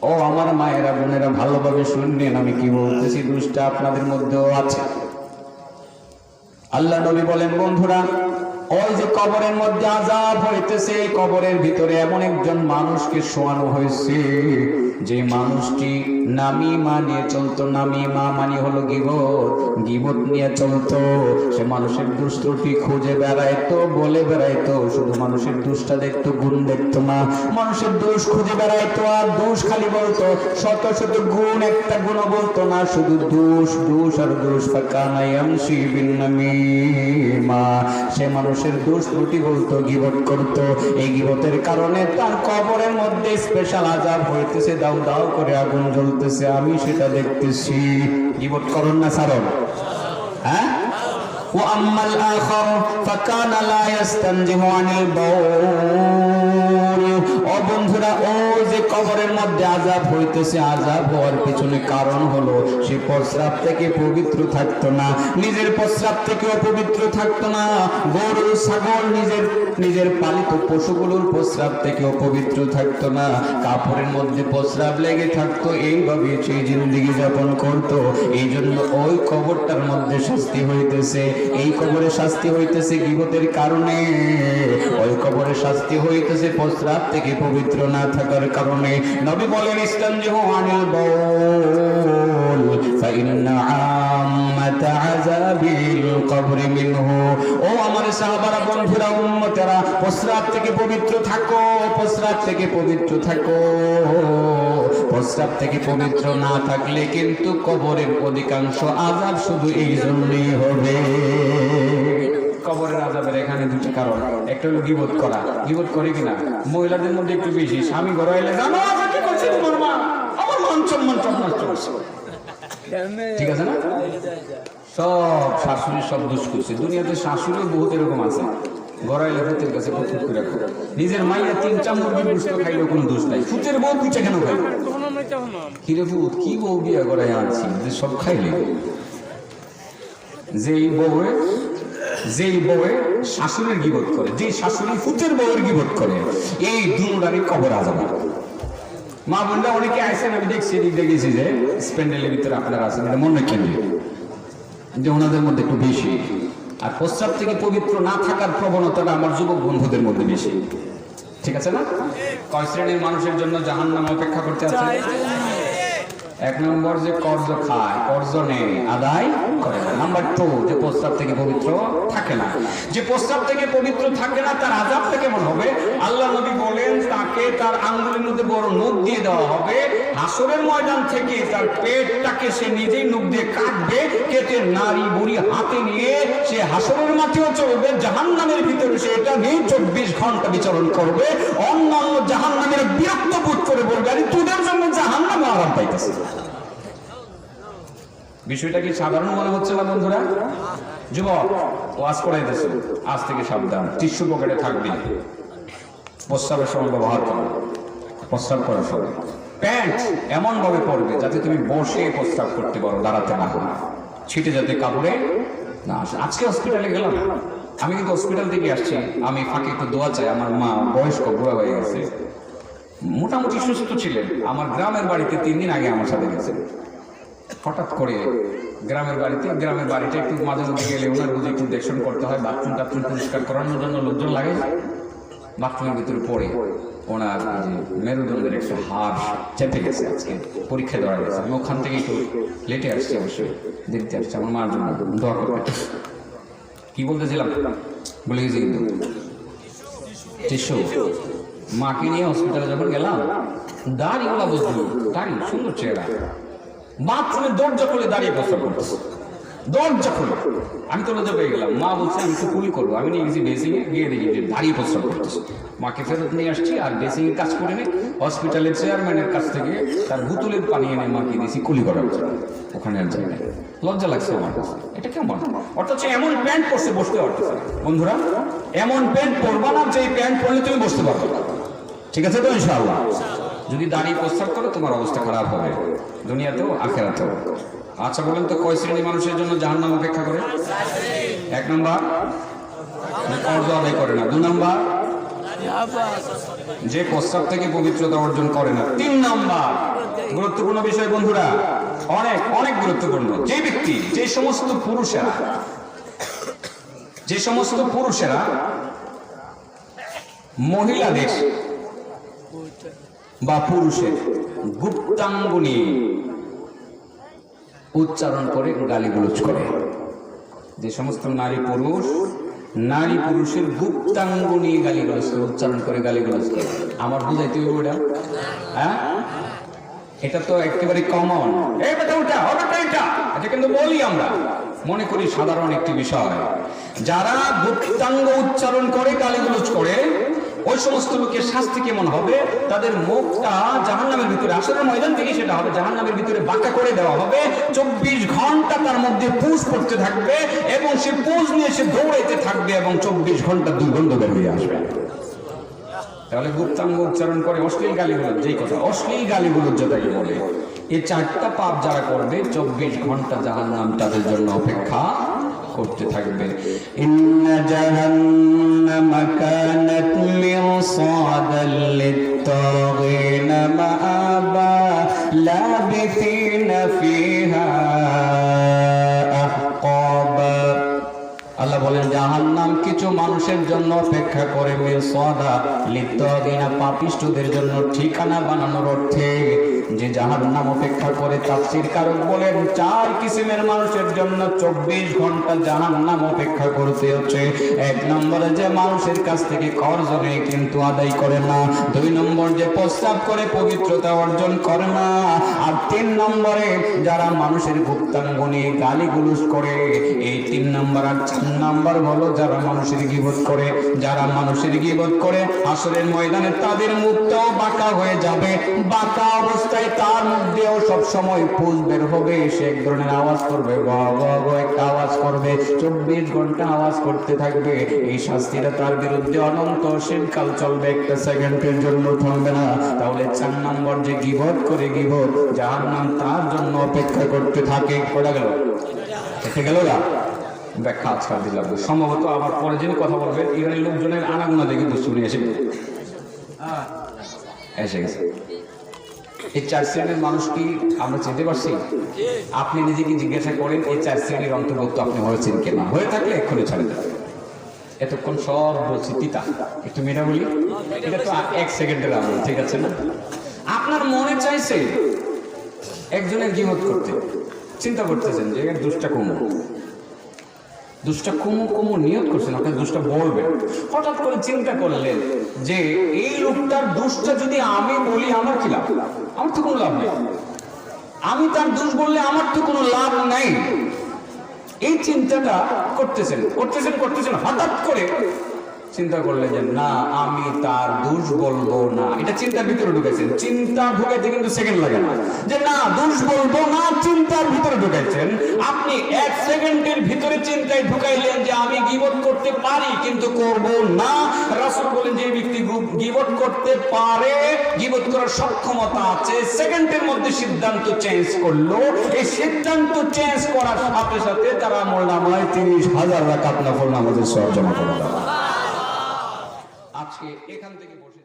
ও আমার মায়েরা বোনেরা ভালোভাবে শুনবেন আমি কি বলতেছি, দুষ্টা আপনাদের মধ্যেও আছে। আল্লাহ নবী বলেন, বন্ধুরা, ওই যে কবরের মধ্যে আযাব হইতেছে, কবরের ভিতরে এমন একজন মানুষকে শোয়ানো হয়েছে, যে মানুষটি নামিমা নিয়ে চলতো। নামিমা মানে হলো গীবত, গীবত নিয়ে চলতো। সে মানুষের দুষ্টটি খুঁজে বেড়াইতো, বলে বেড়াইতো, শুধু মানুষের দুষ্টা দেখতো, গুণ দেখতো না। মানুষের দোষ খুঁজে বেড়াইতো আর দোষ খালি বলতো, শত শত গুণ একটা গুণও বলতো না, শুধু দোষ দোষ আর দোষ। ফাকানা ইয়ামশি বিন নামিমা, সে মানুষের দোষ ত্রুটি বলতো, গীবত করতো। এই গীবতের কারণে তার কবরের মধ্যে স্পেশাল আযাব হইতেছে, দাউ দাউ করে আগুন জ্বলতেছে, আমি সেটা দেখতেছি। গীবত করুন না ছাড়ুন? হ্যাঁ। ওয়া আম্মাল আখার ফাকানা লা ইস্তানজিহু আনিল বাউল। ও বন্ধুরা, ও যে কবরের মধ্যে আযাব হইতেছে, আযাব হওয়ার পিছনে কারণ হলো সে প্রস্রাব থেকে পবিত্র থাকতো না, নিজের প্রস্রাব থেকে অপবিত্র থাকতো না, গরু ছাগল নিজের পালিত পশুগুলোর প্রস্রাব থেকে অপবিত্র থাকতো না, কাপড়ের মধ্যে প্রস্রাব লেগে থাকতো, এইভাবে সেই জিন্দেগি যাপন করতো। এই জন্য ওই কবরটার মধ্যে শাস্তি হইতেছে। এই কবরে শাস্তি হইতেছে গীবতের কারণে, ওই কবরে শাস্তি হইতেছে প্রস্রাব থেকে পবিত্র না থাকার কারণে। নবী বলেন ইস্তানজিহু আনিল বাউল ফাইন্না আম্মাতা আযাবিল কবরি মিনহু। ও আমার সাহাবারা, বন্ধুরা, উম্মতেরা, প্রস্রাব থেকে পবিত্র থাকো, প্রস্রাব থেকে পবিত্র থাকো। প্রস্রাব থেকে পবিত্র না থাকলে কিন্তু কবরের অধিকাংশ আযাব শুধু এই জন্যই হবে। কবরের আযাবের এখানে দুটি কারণ, একটা হলো গীবত করা। গীবত করে কিনা মহিলাদের মধ্যে একটু বেশি। স্বামী ঘরে এলে জানো কি করছে তোমার মা, আমার মান সম্মান সব নষ্ট করছে, ঠিক আছে না? সব শাশুড়ি সব দোষ করছে। দুনিয়াতে শাশুড়ি বহুত এরকম আছে, গড়াইলে ভূতের কাছে প্রস্তুত করে রাখো। নিজের মাইয়া 3 মুরগির গোশত খাইলেও কোনো দোষ নাই, ভূতের বউ পিঠে কেন খাই? কিরে ভূত, কি বউ বিয়া করাই আনছি যে সব খাইলে? যেই বউয়ে শাশুড়ির গীবত করে, যে শাশুড়ি ভূতের বউয়ের গীবত করে, এই দুটারই কবর আযাব। মা বোনরা অনেকে আইসেন, আমি দেখছি, দেখেছি যে স্প্যান্ডেলের ভিতরে আপনারা আছেন, এটা মনে কেন যে ওনাদের মধ্যে একটু বেশি। আর প্রস্রাব থেকে পবিত্র না থাকার প্রবণতাটা আমার যুবক বন্ধুদের মধ্যে বেশি, ঠিক আছে না? কয় শ্রেণীর মানুষের জন্য জাহান্নাম অপেক্ষা করতে আছে? 1 নম্বর যে কর্জ খায়, কর্জ নেই, আদায় করে না। নাম্বার 2 যে প্রস্রাব থেকে পবিত্র থাকে না। যে প্রস্রাব থেকে পবিত্র থাকে না তার আযাবটা কেমন হবে? আল্লাহ নবী বলেন তাকে তার আঙ্গুলের মধ্যে বড় নখ দিয়ে দেওয়া হবে, হাসরের ময়দান থেকে তার পেটটাকে সে নিজেই নখ দিয়ে কাটবে, কেটে নারী বুড়ি হাতে নিয়ে সে হাসরের মাঠেও চলবে, জাহান্নামের ভিতরে সে এটা নিয়ে 24 ঘন্টা বিচরণ করবে। অন্যান্য জাহান্নামের বিরক্ত বোধ করে বলবে, আরে তোদের জন্য জাহান্নামে আরাম পাইতেছে। বিষয়টা কি সাধারণ মনে হচ্ছে না বন্ধুরা? যুবক, ওয়াজ করাইতেছে, আজ থেকে সাবধান, টিস্যু পকেটে থাকবে, প্রস্রাবের সময় ব্যবহার করো, প্রস্রাব করার সময় প্যান্ট এমন ভাবে পরবে যাতে তুমি বসে প্রস্রাব করতে পারো, দাঁড়াতে না হয়, ছিটে যাতে কাপড়ে না আসে। আজকে হসপিটালে গেলাম, আমি কিন্তু হসপিটাল থেকে আসছি, আমি ফাঁকে একটু দোয়া চাই। আমার মা বয়স্ক, বুড়া হয়ে গেছে, মোটামুটি সুস্থ ছিলেন, আমার গ্রামের বাড়িতে 3 দিন আগে আমার সাথে গেছে। হঠাৎ করে গ্রামের বাড়িটা একটু মাঝে মধ্যে গেলে ওনার বুঝে একটু দেখশন করতে হয়, বাথরুম টাথরুম পরিষ্কার করানোর জন্য লোকজন লাগে। বাথরুমের ভিতরে পড়ে ওনার মেরুদণ্ডের একটা হাড় চেপে গেছে, আজকে পরীক্ষায় ধরা গেছে। আমি ওখান থেকে একটু লেটে আসছি, অবশ্যই দেখতে আসছি, আমার মার জন্য দোয়া করবে। কি বলতেছিলাম বলে গেছি কিন্তু টিস্যু। মাকে নিয়ে হসপিটালে যখন গেলাম, দাড়িওয়ালা বুঝলি, দাড়ি সুন্দর চেহারা, বাথরুমে দরজা খুলে দাঁড়িয়ে প্রস্তাব করতেছে, দরজা খুলে। আমি তো লজ্জা পেয়ে গেলাম। মা বলছে আমি তো কুলি করবো, আমি নিয়ে গেছি বেসিং এ, গিয়ে দেখি যে দাঁড়িয়ে প্রস্তাব করতেছে। মাকে ফেরত নিয়ে আসছি, আর বেসিং এর কাজ করে নিয়ে হসপিটালের চেয়ারম্যানের কাছ থেকে তার বোতলের পানি এনে মাকে দিয়েছি কুলি করার জন্য। ওখানে আর যাই না, লজ্জা লাগছে আমার কাছে। এটা কেমন? অথচ এমন প্যান্ট পরছে বসতে পারতেছে। বন্ধুরা, এমন প্যান্ট পরবা না যে প্যান্ট পরলে তুমি বসতে পারবে, ঠিক আছে তো? ইনশাআল্লাহ। যদি দাঁড়িয়ে প্রস্তাব করো তোমার অবস্থা খারাপ হবে, দুনিয়াতেও আখিরাতেও। আচ্ছা বলেন তো, কয় শ্রেণী মানুষের জন্য জাহান্নাম অপেক্ষা করে? 1 নম্বর কর্জ আদায় করে না, 2 নম্বর যে প্রস্তাব থেকে পবিত্রতা অর্জন করে না, 3 নম্বর গুরুত্বপূর্ণ বিষয় বন্ধুরা, অনেক অনেক গুরুত্বপূর্ণ। যে সমস্ত পুরুষেরা মহিলাদের বা পুরুষের গুপ্তাঙ্গ নিয়ে উচ্চারণ করে গালিগালাজ করে, যে সমস্ত নারী পুরুষের গুপ্তাঙ্গ নিয়ে গালিগালাজ করে, উচ্চারণ করে গালিগালাজ করে, আমার বুঝাইতে হবে ওটা? হ্যাঁ, এটা তো একেবারে কমন। এটা কিন্তু বলি আমরা, মনে করি সাধারণ একটি বিষয়। যারা গুপ্তাঙ্গ উচ্চারণ করে গালিগালাজ করে, ওই সমস্ত লোকের শাস্তি কেমন হবে? তাদের মুখটা জাহান্নামের ভিতরে, আসলে ময়দান থেকে সেটা হবে জাহান্নামের ভিতরে বাঁকা করে দেওয়া হবে। 24 ঘন্টা তার মধ্যে পুজ করতে থাকবে, এবং সে পুজ নিয়ে সে দৌড়াইতে থাকবে, এবং 24 ঘন্টা দুর্গন্ধ বের হয়ে আসবে। তাহলে গুপ্তাঙ্গ উচ্চারণ করে অশ্লীল গালিগুলো, যেই কথা অশ্লীল গালিগুলো যেটাকে বলে, এই 4টা পাপ যারা করবে 24 ঘন্টা জাহান্নাম তাদের জন্য অপেক্ষা করতে থাকবে। ইন্না জাহান্নামা কানাত মিরসাদাল লিত-তাগিনা মাআবা লাবিথিনা ফিহা আহকাবা। আল্লাহ বলেন জাহান্নাম কিছু মানুষের জন্য অপেক্ষা করে, মিরসাদা লিত-তাগিনা পাপিষ্ঠদের জন্য ঠিকানা বানানোর অর্থে যে জাহান্নাম অপেক্ষা করে। তাফসীর কারক বলেন 4 কিসিমের মানুষের জন্য 24 ঘন্টা জাহান্নাম অপেক্ষা করতে হচ্ছে। 1 নম্বরে যে মানুষের কাছ থেকে কর্জ নেয় কিন্তু আদায় করে না, 2 নম্বর যে প্রস্তাব করে পবিত্রতা অর্জন করে না, আর 3 নম্বরে যারা মানুষের গুপ্তাঙ্গ নিয়ে গালিগুলোজ করে। এই 3 নম্বর আর 4 নম্বর হলো যারা মানুষের গীবত করে। যারা মানুষের গীবত করে হাসরের ময়দানে তাদের মুখটাও বাঁকা হয়ে যাবে। বাঁকা অবস্থায় তার মধ্যেও সব সময় পুজ বের হবে, সে এক ধরনের আওয়াজ করবে, একটা আওয়াজ করবে, 24 ঘন্টা আওয়াজ করতে থাকবে। এই শাস্তিটা তার বিরুদ্ধে অনন্ত শীতকাল চলবে, একটা সেকেন্ডের জন্য থামবে না। তাহলে 4 নম্বর যে গীবত করে, গীবত জাহান্নাম তার জন্য অপেক্ষা করতে থাকে। পড়া গেল, কেটে গেল না ব্যাখ্যা আজকাল দিলাম। সম্ভবত আবার পরে যিনি কথা বলবেন ইরানি লোকজনের আনাগুনা দেখে বুঝতে নিয়ে এসে গেছে। এই 4 শ্রেণীর মানুষ কি আমরা চিনতে পারছি? আপনি নিজেকে জিজ্ঞাসা করেন এই 4 শ্রেণীর অন্তর্ভুক্ত আপনি হয়েছেন কিনা। হয়ে থাকলে এক্ষুনি ছাড়ে দেন। এতক্ষণ সব বলছি তিতা, একটু মেয়েটা বলি, এটা তো 1 সেকেন্ডের আমল, ঠিক আছে না? আপনার মনে চাইছে একজনের গীবত করতে, চিন্তা করতেছেন যে এর দুষ্টা কুমু নিয়ত করছেন, আপনার দুষ্টা বলবেন। হঠাৎ করে চিন্তা করলেন যে এই লোকটার দুষ্টা যদি আমি বলি আমার কি লাভ? আমার তো কোনো লাভ নেই। আমি তার দোষ বললে আমার তো কোনো লাভ নাই। এই চিন্তাটা করতেছেন হঠাৎ করে চিন্তা করলেন যে না আমি তার দোষ বলবো না। এটা চিন্তার ভিতরে ঢুকেছেন। চিন্তা ঢুকাইতে কিন্তু সেকেন্ড লাগে না, যে না দোষ বলবো না, চিন্তার ভিতরে ঢুকাইছেন। আপনি 1 সেকেন্ডের ভিতরে চিন্তায় ঢুকাইলেন যে আমি গীবত করতে পারি কিন্তু করব না। রাসূল বলেন যে ব্যক্তি গীবত করতে পারে, গীবত করার সক্ষমতা আছে, সেকেন্ডের মধ্যে সিদ্ধান্ত চেঞ্জ করলো। এই সিদ্ধান্ত চেঞ্জ করার সাথে সাথে তারা আমলনামায় 30,000 রাকাত নফল নামাজের সওয়াব জমা করে দেয়। আজকে এখান থেকে বসে